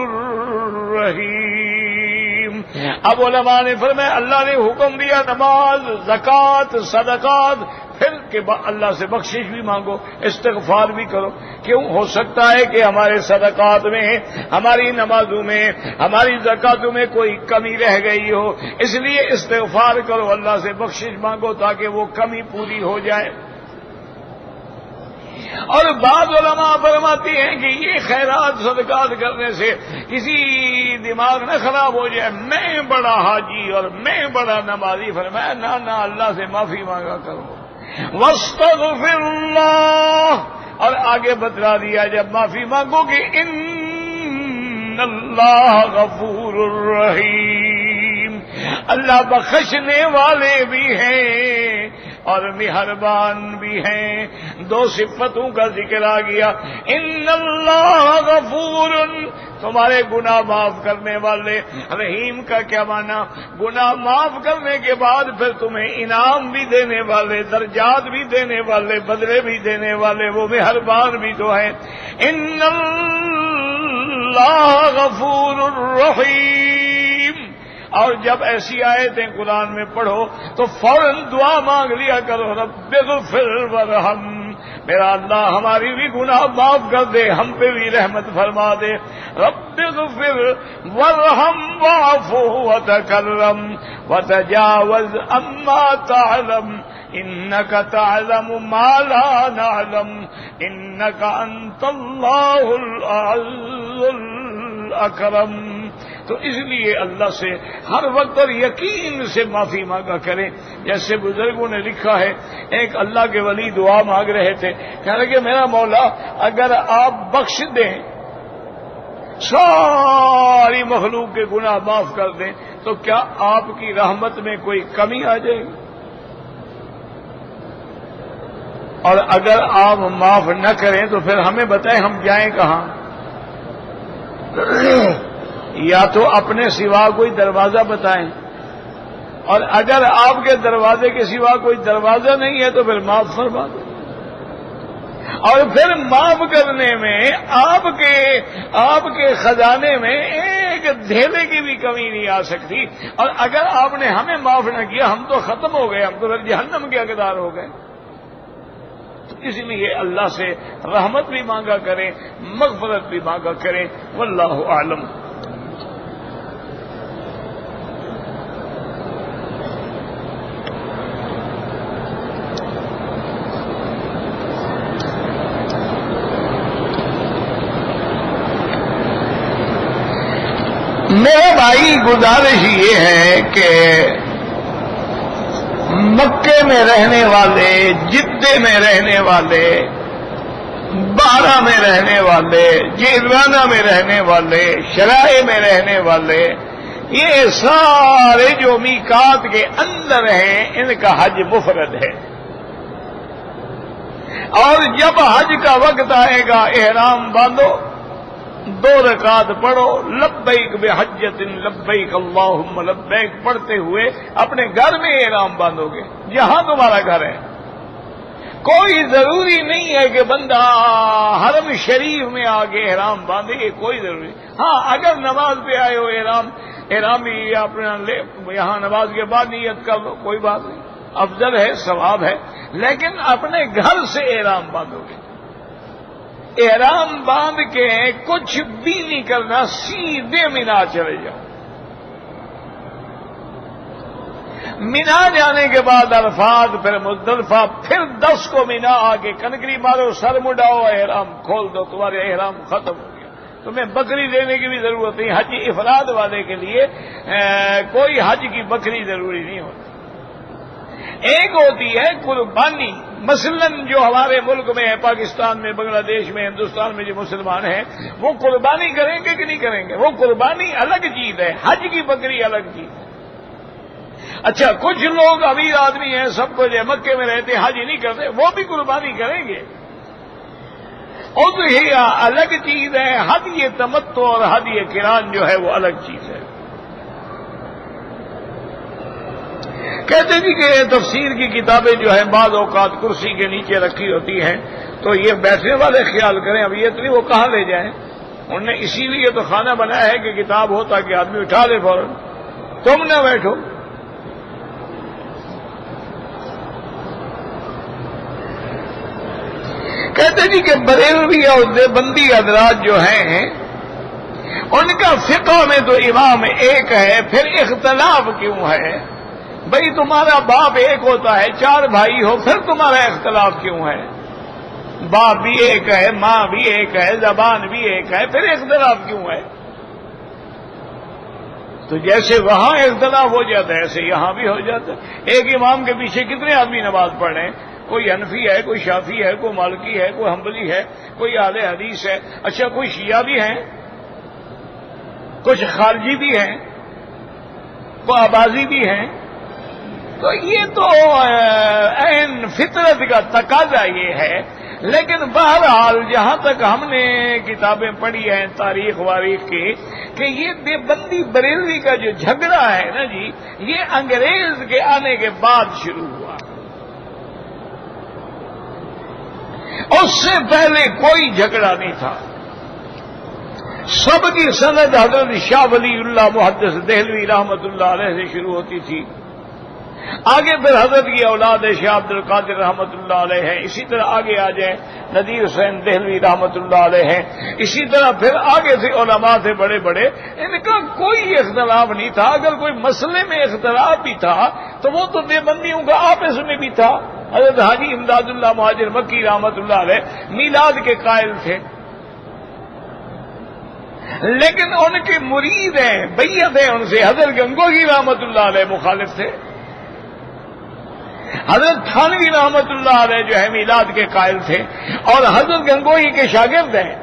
رحیم. اب علماء نے فرمایا اللہ نے حکم دیا نماز، زکوٰۃ، صدقات، پھر کہ اللہ سے بخشش بھی مانگو، استغفار بھی کرو. کیوں؟ ہو سکتا ہے کہ ہمارے صدقات میں، ہماری نمازوں میں، ہماری زکاتوں میں کوئی کمی رہ گئی ہو، اس لیے استغفار کرو، اللہ سے بخشش مانگو تاکہ وہ کمی پوری ہو جائے. اور بعض علماء فرماتے ہیں کہ یہ خیرات صدقات کرنے سے کسی دماغ نہ خراب ہو جائے، میں بڑا حاجی اور میں بڑا نمازی. فرمایا نہ اللہ سے معافی مانگا کرو. واستغفر اللہ، اور آگے بتلا دیا جب معافی مانگو گے ان اللہ غفور الرحیم، اللہ بخشنے والے بھی ہیں اور مہربان بھی ہیں. دو صفتوں کا ذکر آ گیا. ان اللہ غفور، تمہارے گناہ معاف کرنے والے. رحیم کا کیا معنی؟ گناہ معاف کرنے کے بعد پھر تمہیں انعام بھی دینے والے، درجات بھی دینے والے، بدلے بھی دینے والے، وہ مہربان بھی تو ہیں. ان اللہ غفور الرحیم. اور جب ایسی آیتیں قرآن میں پڑھو تو فوراً دعا مانگ لیا کرو، رب اغفر ورحم، میرا اللہ ہماری بھی گناہ معاف کر دے، ہم پہ بھی رحمت فرما دے. رب اغفر ورحم واعف وتکرم وتجاوز عما تعلم انك تعلم ما لا نعلم انك انت اللہ العز الاکرم. تو اس لیے اللہ سے ہر وقت اور یقین سے معافی مانگا کریں. جیسے بزرگوں نے لکھا ہے، ایک اللہ کے ولی دعا مانگ رہے تھے، کہنے لگے میرا مولا اگر آپ بخش دیں، ساری مخلوق کے گناہ معاف کر دیں، تو کیا آپ کی رحمت میں کوئی کمی آ جائے گی؟ اور اگر آپ معاف نہ کریں تو پھر ہمیں بتائیں ہم جائیں کہاں؟ یا تو اپنے سوا کوئی دروازہ بتائیں، اور اگر آپ کے دروازے کے سوا کوئی دروازہ نہیں ہے تو پھر معاف فرما دیں. اور پھر معاف کرنے میں آپ کے خزانے میں ایک دھیلے کی بھی کمی نہیں آ سکتی. اور اگر آپ نے ہمیں معاف نہ کیا ہم تو ختم ہو گئے، ہم تو پھر جہنم کے حقدار ہو گئے. تو اس لیے اللہ سے رحمت بھی مانگا کریں، مغفرت بھی مانگا کریں. واللہ اعلم. میرے بھائی گزارش یہ ہے کہ مکے میں رہنے والے، جدے میں رہنے والے، بارہ میں رہنے والے، جیلوانہ میں رہنے والے، شرائع میں رہنے والے، یہ سارے جو میقات کے اندر ہیں ان کا حج مفرد ہے. اور جب حج کا وقت آئے گا احرام باندھو، 2 رکعت پڑھو، لبیک بحجۃ لبیک اللہم لبیک پڑھتے ہوئے اپنے گھر میں احرام باندھو گے جہاں تمہارا گھر ہے. کوئی ضروری نہیں ہے کہ بندہ حرم شریف میں آ کے احرام باندھے، یہ کوئی ضروری. ہاں اگر نماز پہ آئے ہو احرام بھی اپنا یہاں نماز کے بعد نیت کر لو، کوئی بات نہیں، افضل ہے، ثواب ہے. لیکن اپنے گھر سے احرام باندھو گے. احرام باندھ کے کچھ بھی نہیں کرنا، سیدھے مینا چلے جاؤ. مینا جانے کے بعد عرفات، پھر مزدلفہ، پھر 10 کو مینا آ کے کنکری مارو، سر مڈاؤ، احرام کھول دو، تمہارے احرام ختم ہو گیا. تمہیں بکری دینے کی بھی ضرورت نہیں. حج افراد والے کے لیے کوئی حج کی بکری ضروری نہیں ہوتی. ایک ہوتی ہے قربانی. مثلا جو ہمارے ملک میں ہے، پاکستان میں، بنگلہ دیش میں، ہندوستان میں جو مسلمان ہیں وہ قربانی کریں گے کہ نہیں کریں گے؟ وہ قربانی الگ چیز ہے، حج کی بکری الگ چیز ہے. اچھا کچھ لوگ امیر آدمی ہیں، سب کچھ ہے، مکے میں رہتے، حج نہیں کرتے، وہ بھی قربانی کریں گے. اضحیہ الگ چیز ہے، ہدی تمتع اور ہدی قران جو ہے وہ الگ چیز ہے. کہتے جی کہ تفسیر کی کتابیں جو ہیں بعض اوقات کرسی کے نیچے رکھی ہوتی ہیں، تو یہ بیٹھنے والے خیال کریں اب یہ تو نہیں وہ کہاں لے جائیں، انہوں نے اسی لیے تو کھانا بنایا ہے کہ کتاب ہو تاکہ آدمی اٹھا لے فوراً، تم نہ بیٹھو۔ کہتے جی کہ بریلوی اور دیوبندی حضرات جو ہیں ان کا فقہ میں تو امام ایک ہے، پھر اختلاف کیوں ہے؟ بھئی تمہارا باپ ایک ہوتا ہے، 4 بھائی ہو، پھر تمہارا اختلاف کیوں ہے؟ باپ بھی ایک ہے، ماں بھی ایک ہے، زبان بھی ایک ہے، پھر اختلاف کیوں ہے؟ تو جیسے وہاں اختلاف ہو جاتا ہے ایسے یہاں بھی ہو جاتا ہے۔ ایک امام کے پیچھے کتنے آدمی نماز پڑھ رہے ہیں؟ کوئی حنفی ہے، کوئی شافعی ہے، کوئی مالکی ہے، کوئی حنبلی ہے، کوئی اہل حدیث ہے، اچھا کوئی شیعہ بھی ہیں، کچھ خارجی بھی ہیں، کوئی آبازی بھی ہیں۔ تو یہ تو عین فطرت کا تقاضا یہ ہے۔ لیکن بہرحال جہاں تک ہم نے کتابیں پڑھی ہیں تاریخ واریخ کی کہ یہ دیوبندی بریلوی کا جو جھگڑا ہے نا جی، یہ انگریز کے آنے کے بعد شروع ہوا، اس سے پہلے کوئی جھگڑا نہیں تھا۔ سب کی سند حضرت شاہ ولی اللہ محدث دہلوی رحمت اللہ علیہ سے شروع ہوتی تھی، آگے پھر حضرت کی اولاد شاہ عبد القادر رحمت اللہ علیہ ہے، اسی طرح آگے آ جائیں ندیر حسین دہلوی رحمت اللہ علیہ ہیں، اسی طرح پھر آگے سے علماء تھے بڑے بڑے، ان کا کوئی اختلاف نہیں تھا۔ اگر کوئی مسئلے میں اختلاف بھی تھا تو وہ تو دیوبندیوں کا آپس میں بھی تھا۔ حضرت حاجی امداد اللہ مہاجر مکی رحمت اللہ علیہ میلاد کے قائل تھے، لیکن ان کے مرید ہیں، بیعت ہیں ان سے، حضرت گنگوہی رحمت اللہ علیہ مخالف تھے۔ حضرت تھانوی رحمت اللہ علیہ جو ہے میلاد کے قائل تھے، اور حضرت گنگوہی کے شاگرد ہیں۔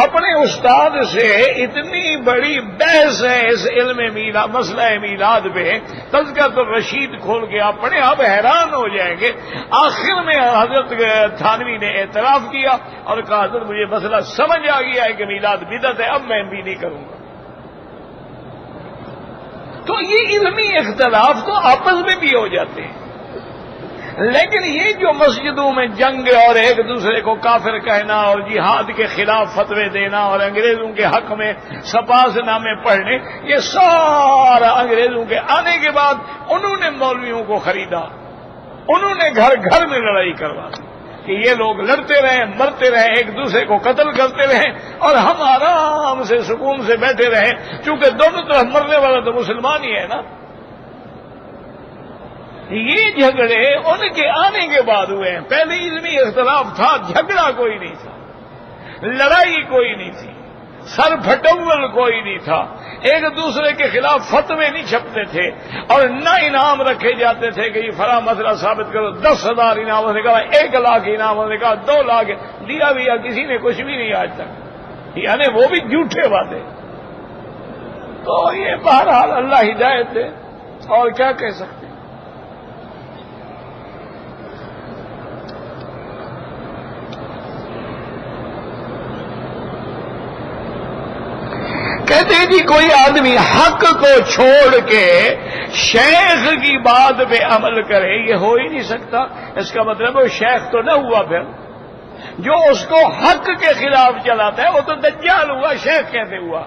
اپنے استاد سے اتنی بڑی بحث ہے اس علم میلاد، مسئلہ میلاد پہ، تذکرۃ الرشید کھول کے آپ پڑھیں، آپ حیران ہو جائیں گے۔ آخر میں حضرت تھانوی نے اعتراف کیا اور کہا حضرت مجھے مسئلہ سمجھ آ گیا ہے کہ میلاد بدعت ہے، اب میں بھی نہیں کروں گا۔ تو یہ علمی اختلاف تو آپس میں بھی ہو جاتے ہیں، لیکن یہ جو مسجدوں میں جنگ اور ایک دوسرے کو کافر کہنا اور جہاد کے خلاف فتوے دینا اور انگریزوں کے حق میں سپاس نامے پڑھنے، یہ سارا انگریزوں کے آنے کے بعد انہوں نے مولویوں کو خریدا، انہوں نے گھر گھر میں لڑائی کروا دی کہ یہ لوگ لڑتے رہیں، مرتے رہیں، ایک دوسرے کو قتل کرتے رہیں اور ہم آرام سے سکون سے بیٹھے رہیں، چونکہ دونوں طرف مرنے والا تو مسلمان ہی ہے نا۔ یہ جھگڑے ان کے آنے کے بعد ہوئے ہیں، پہلے علمی اختلاف تھا، جھگڑا کوئی نہیں تھا، لڑائی کوئی نہیں تھی، سر پھٹول کوئی نہیں تھا، ایک دوسرے کے خلاف فتوے نہیں چھپتے تھے، اور نہ انعام رکھے جاتے تھے کہ یہ فلاں مسئلہ ثابت کرو، 10,000 انعام نے کہا، 1 لاکھ انعام نے کہا، 2 لاکھ دیا بھی یا کسی نے کچھ بھی نہیں آج تک، یعنی وہ بھی جھوٹے وعدے۔ تو یہ بہرحال اللہ ہدایت دے، اور کیا کہہ سکتے۔ کہتے ہیں جی کوئی آدمی حق کو چھوڑ کے شیخ کی بات پہ عمل کرے، یہ ہو ہی نہیں سکتا۔ اس کا مطلب وہ شیخ تو نہ ہوا، پھر جو اس کو حق کے خلاف چلاتا ہے وہ تو دجال ہوا، شیخ کیسے ہوا؟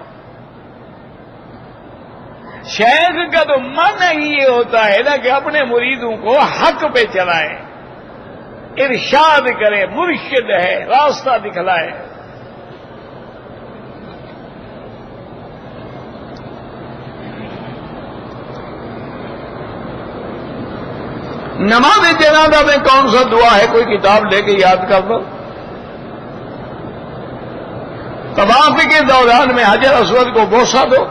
شیخ کا تو معنی ہی یہ ہوتا ہے نا کہ اپنے مریدوں کو حق پہ چلائے، ارشاد کرے، مرشد ہے، راستہ دکھلائے۔ نماز جنازہ میں کون سا دعا ہے؟ کوئی کتاب لے کے یاد کر دو۔ طواف کے دوران میں حجر اسود کو بوسہ دو،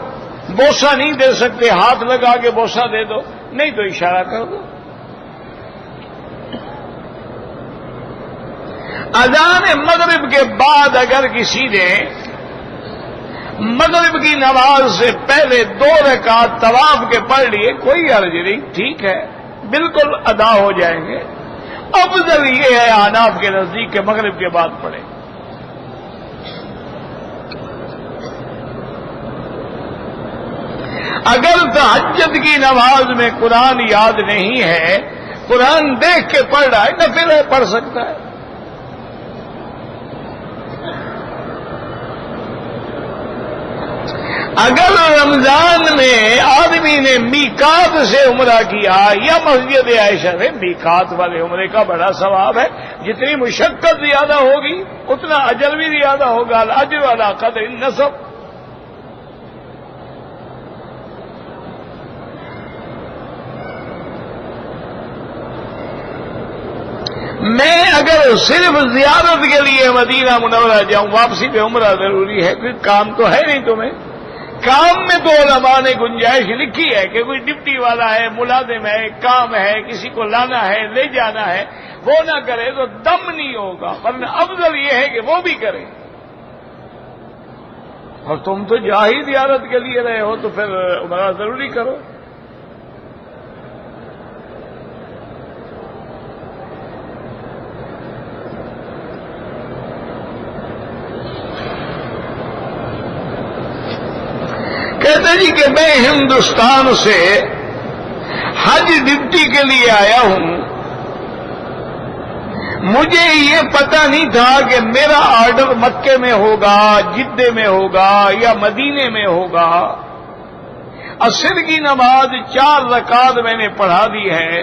بوسہ نہیں دے سکتے ہاتھ لگا کے بوسہ دے دو، نہیں تو اشارہ کر دو۔ اذان مغرب کے بعد اگر کسی نے مغرب کی نماز سے پہلے 2 رکعت طواف کے پڑھ لیے، کوئی حرج نہیں، ٹھیک ہے، بالکل ادا ہو جائیں گے۔ افضل یہ ہے احناف کے نزدیک کہ مغرب کے بعد پڑھیں۔ اگر تہجد کی نماز میں قرآن یاد نہیں ہے، قرآن دیکھ کے پڑھ رہا ہے، نفل ہے، پڑھ سکتا ہے۔ اگر رمضان میں آدمی نے میقات سے عمرہ کیا یا مسجد عائشہ سے، میقات والے عمرے کا بڑا ثواب ہے، جتنی مشقت زیادہ ہوگی اتنا اجر بھی زیادہ ہوگا، الاجر علی قدر النسب۔ میں اگر صرف زیارت کے لیے مدینہ منورہ جاؤں، واپسی پہ عمرہ ضروری ہے، کوئی کام تو ہے نہیں تمہیں۔ کام میں تو علماء نے گنجائش لکھی ہے کہ کوئی ڈپٹی والا ہے، ملازم ہے، کام ہے، کسی کو لانا ہے، لے جانا ہے، وہ نہ کرے تو دم نہیں ہوگا، ورنہ افضل یہ ہے کہ وہ بھی کرے۔ اور تم تو جا ہی زیارت کے لیے رہے ہو تو پھر عمرہ ضروری کرو۔ کہتے جی کہ میں ہندوستان سے حج ڈپٹی کے لیے آیا ہوں، مجھے یہ پتہ نہیں تھا کہ میرا آرڈر مکے میں ہوگا، جدے میں ہوگا یا مدینے میں ہوگا۔ عصر کی نماز 4 رکعت میں نے پڑھا دی ہے،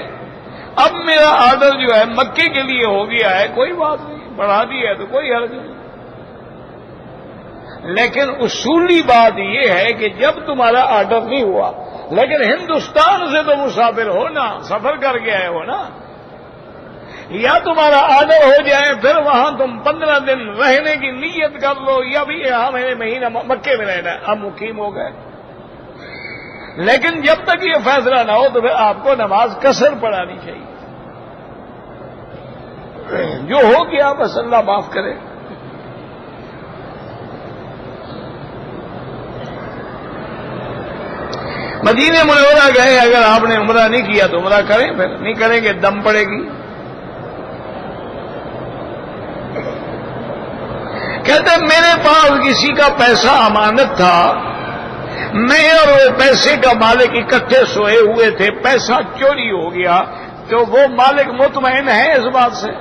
اب میرا آرڈر جو ہے مکے کے لیے ہو گیا ہے، کوئی بات نہیں، پڑھا دی ہے تو کوئی حرج نہیں۔ لیکن اصولی بات یہ ہے کہ جب تمہارا آرڈر نہیں ہوا، لیکن ہندوستان سے تو مسافر ہو نا، سفر کر کے آئے ہو نا، یا تمہارا آرڈر ہو جائے پھر وہاں تم 15 دن رہنے کی نیت کر لو، یا بھی یہاں میں نے مہینہ مکے میں رہنا ہے، اب مقیم ہو گئے۔ لیکن جب تک یہ فیصلہ نہ ہو تو پھر آپ کو نماز قصر پڑھانی چاہیے۔ جو ہو گیا بس اللہ معاف کرے۔ مدینہ منورہ گئے، اگر آپ نے عمرہ نہیں کیا تو عمرہ کریں، پھر نہیں کریں گے دم پڑے گی۔ کہتے میرے پاس کسی کا پیسہ امانت تھا، میں اور وہ پیسے کا مالک اکٹھے سوئے ہوئے تھے، پیسہ چوری ہو گیا، تو وہ مالک مطمئن ہے اس بات سے؟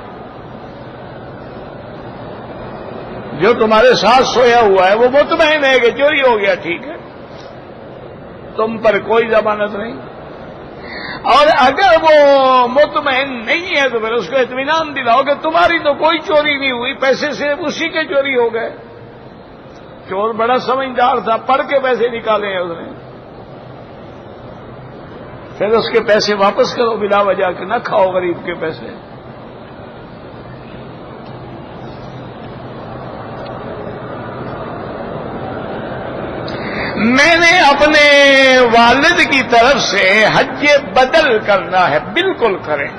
جو تمہارے ساتھ سویا ہوا ہے وہ مطمئن ہے کہ چوری ہو گیا، ٹھیک ہے، تم پر کوئی ضمانت نہیں۔ اور اگر وہ مطمئن نہیں ہے تو پھر اس کو اطمینان دلاؤ کہ تمہاری تو کوئی چوری نہیں ہوئی، پیسے صرف اسی کے چوری ہو گئے۔ چور بڑا سمجھدار تھا، پڑھ کے پیسے نکالے ہیں اس نے، پھر اس کے پیسے واپس کرو بلا وجہ کہ نہ کھاؤ غریب کے پیسے۔ میں نے اپنے والد کی طرف سے حج بدل کرنا ہے، بالکل کریں،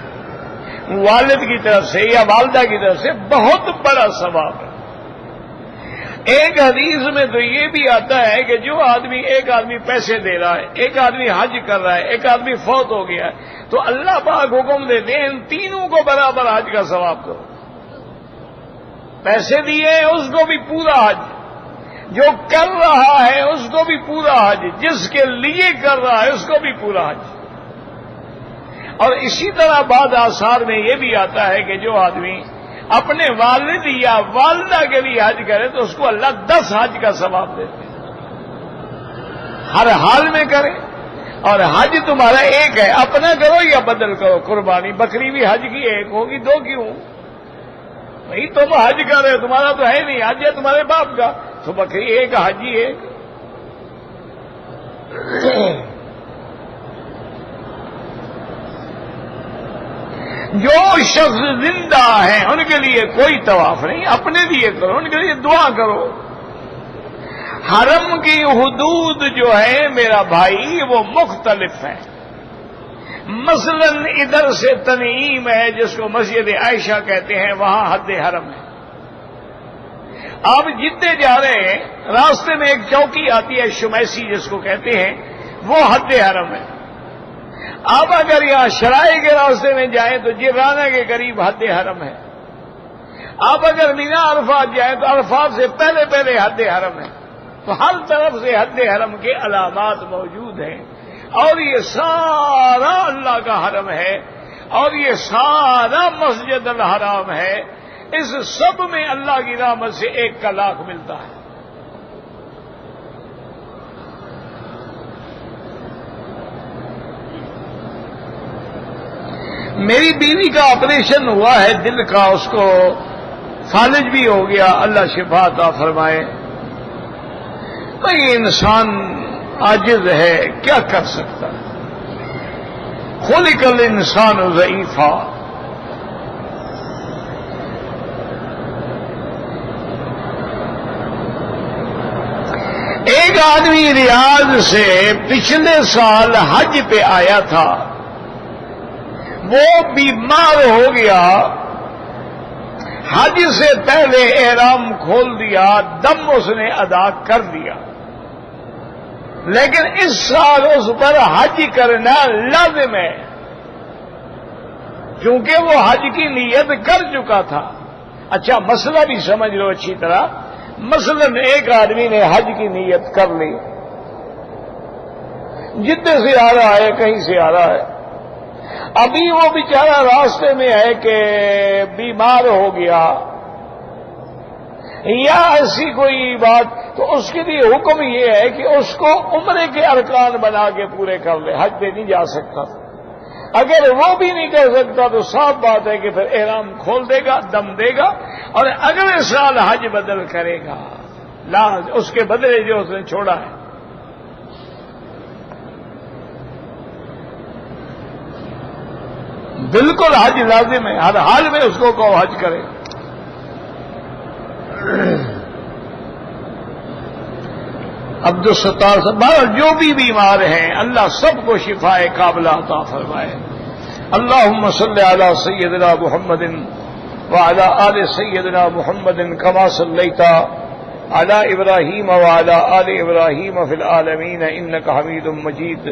والد کی طرف سے یا والدہ کی طرف سے بہت بڑا ثواب ہے۔ ایک حدیث میں تو یہ بھی آتا ہے کہ جو آدمی، ایک آدمی پیسے دے رہا ہے، ایک آدمی حج کر رہا ہے، ایک آدمی فوت ہو گیا ہے، تو اللہ پاک حکم دیتے ہیں ان تینوں کو برابر حج کا ثواب کرو۔ پیسے دیے اس کو بھی پورا حج، جو کر رہا ہے اس کو بھی پورا حج، جس کے لیے کر رہا ہے اس کو بھی پورا حج۔ اور اسی طرح بعض آثار میں یہ بھی آتا ہے کہ جو آدمی اپنے والد یا والدہ کے لیے حج کرے تو اس کو اللہ 10 حج کا ثواب دیتے ہیں، ہر حال میں کرے۔ اور حج تمہارا ایک ہے، اپنا کرو یا بدل کرو، قربانی بکری بھی حج کی ایک ہوگی، 2 کیوں؟ بھائی تم حج کر رہے ہو، تمہارا تو ہے نہیں، حج ہے تمہارے باپ کا، تو بکری ایک، حجی ایک۔ جو شخص زندہ ہیں ان کے لیے کوئی طواف نہیں، اپنے لیے کرو، ان کے لیے دعا کرو۔ حرم کی حدود جو ہے میرا بھائی وہ مختلف ہیں۔ مثلا ادھر سے تنعیم ہے جس کو مسجد عائشہ کہتے ہیں، وہاں حد حرم ہے۔ آپ جدے جا رہے ہیں، راستے میں ایک چوکی آتی ہے شمیسی جس کو کہتے ہیں، وہ حد حرم ہے۔ آپ اگر یہاں شرائع کے راستے میں جائیں تو جرانہ کے قریب حد حرم ہے۔ آپ اگر مینا عرفات جائیں تو عرفات سے پہلے حد حرم ہے۔ تو ہر طرف سے حد حرم کے علامات موجود ہیں، اور یہ سارا اللہ کا حرم ہے، اور یہ سارا مسجد الحرام ہے، اس سب میں اللہ کی رحمت سے 1 کا لاکھ ملتا ہے۔ میری بیوی کا آپریشن ہوا ہے دل کا، اس کو فالج بھی ہو گیا، اللہ شفا عطا فرمائے۔ بھئی انسان عاجز ہے، کیا کر سکتا ہے؟ خلق الانسان ضعیفا۔ ایک آدمی ریاض سے پچھلے سال حج پہ آیا تھا، وہ بیمار ہو گیا، حج سے پہلے احرام کھول دیا، دم اس نے ادا کر دیا، لیکن اس سال اس پر حج کرنا لازم ہے، کیونکہ وہ حج کی نیت کر چکا تھا۔ اچھا مسئلہ بھی سمجھ لو اچھی طرح، مثلا ایک آدمی نے حج کی نیت کر لی، جدے سے آ رہا ہے، کہیں سے آ رہا ہے، ابھی وہ بیچارہ راستے میں ہے کہ بیمار ہو گیا یا ایسی کوئی بات، تو اس کے لیے حکم یہ ہے کہ اس کو عمرے کے ارکان بنا کے پورے کر لے، حج پہ نہیں جا سکتا۔ اگر وہ بھی نہیں کر سکتا تو صاف بات ہے کہ پھر احرام کھول دے گا، دم دے گا، اور اگلے سال حج بدل کرے گا، اس کے بدلے جو اس نے چھوڑا ہے۔ بالکل حج لازم ہے، ہر حال میں اس کو کہو حج کرے۔ عبدالستار صاحب جو بھی بیمار ہیں اللہ سب کو شفاء کاملہ عطا فرمائے۔ اللہم صلی علی سیدنا محمد وعلی آل سیدنا محمد کما صلیت علی ابراہیم وعلی آل ابراہیم فی العالمین انک حمید مجید۔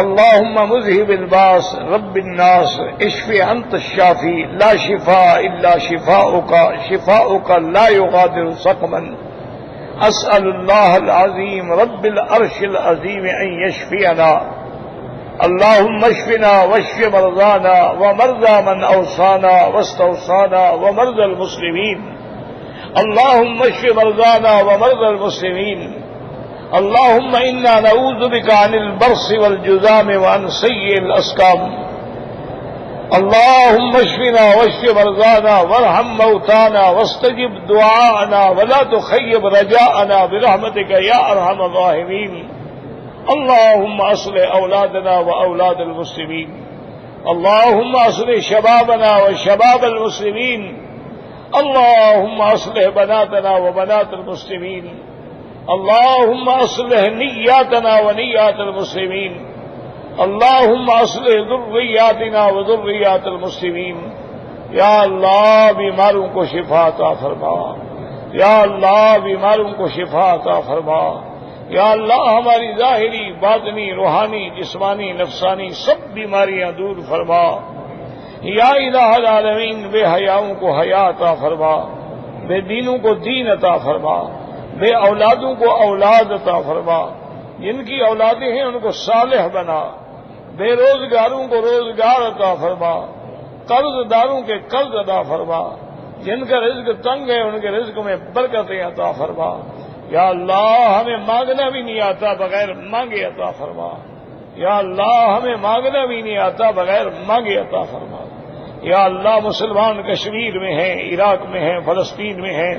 اللہم مذہب الباس رب الناس اشف انت الشافی لا شفاء الا شفاؤک شفاؤک لا یغادر سقما۔ اسأل اللہ العظیم رب العرش العظیم ان یشفینا۔ اللہم اشفنا واشف مرضانا ومرضى من اوصانا واستوصانا ومرضى المسلمین۔ اللہم اشف مرضانا ومرضى المسلمین۔ اللہم انا نعوذ بک عن البرص والجذام وعن سیء الاسقام۔ اللہم اشفنا واشف مرضانا وارحم موتانا واستجب دعاءنا ولا تخیب رجاءنا برحمتک یا ارحم الراحمین۔ اللہم اصلح اولادنا واولاد المسلمین۔ اللہم اصلح شبابنا وشباب المسلمین۔ اللہم اصلح بناتنا وبنات المسلمین۔ اللہم اصلح نیاتنا ونیات المسلمین۔ اللہم اصلح ذریاتنا وذریات المسلمین۔ یا اللہ بیماروں کو شفا عطا فرما، یا اللہ بیماروں کو شفا عطا فرما، یا اللہ ہماری ظاہری باطنی روحانی جسمانی نفسانی سب بیماریاں دور فرما۔ یا الہ العالمین بے حیاؤں کو حیا عطا فرما، بے دینوں کو دین عطا فرما، بے اولادوں کو اولاد عطا فرما، جن کی اولادیں ہیں ان کو صالح بنا، بے روزگاروں کو روزگار عطا فرما، قرض داروں کے قرض عطا فرما، جن کا رزق تنگ ہے ان کے رزق میں برکتیں عطا فرما۔ یا اللہ ہمیں مانگنا بھی نہیں آتا بغیر مانگے عطا فرما، یا اللہ ہمیں مانگنا بھی نہیں آتا بغیر مانگے عطا فرما۔ یا اللہ مسلمان کشمیر میں ہیں، عراق میں ہیں، فلسطین میں ہیں،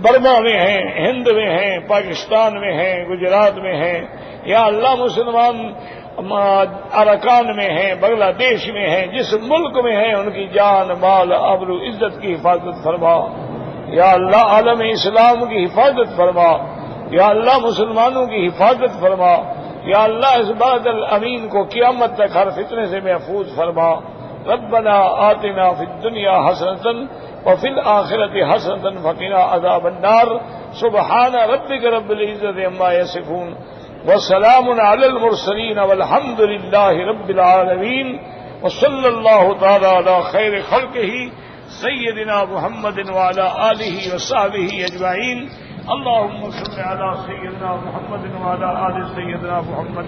برما میں ہیں، ہند میں ہیں، پاکستان میں ہیں، گجرات میں ہیں، یا اللہ مسلمان اراکان میں ہیں، بنگلہ دیش میں ہیں، جس ملک میں ہیں ان کی جان مال آبرو عزت کی حفاظت فرما۔ یا اللہ عالم اسلام کی حفاظت فرما، یا اللہ مسلمانوں کی حفاظت فرما، یا اللہ اس بلد الامین کو قیامت تک ہر فتنے سے محفوظ فرما۔ ربنا آتنا فی الدنیا حسنۃ وفی الآخرۃ حسنۃ وقنا عذاب النار۔ سبحان ربک رب العزۃ عما یصفون وسلام علی المرسلین والحمد للہ رب العالمین وصلی اللہ تعالی علی خیر خلقہ سیدنا محمد وعلی آلہ وصحبہ اجمعین۔ اللهم صل على سيدنا محمد وعلى آل سيدنا محمد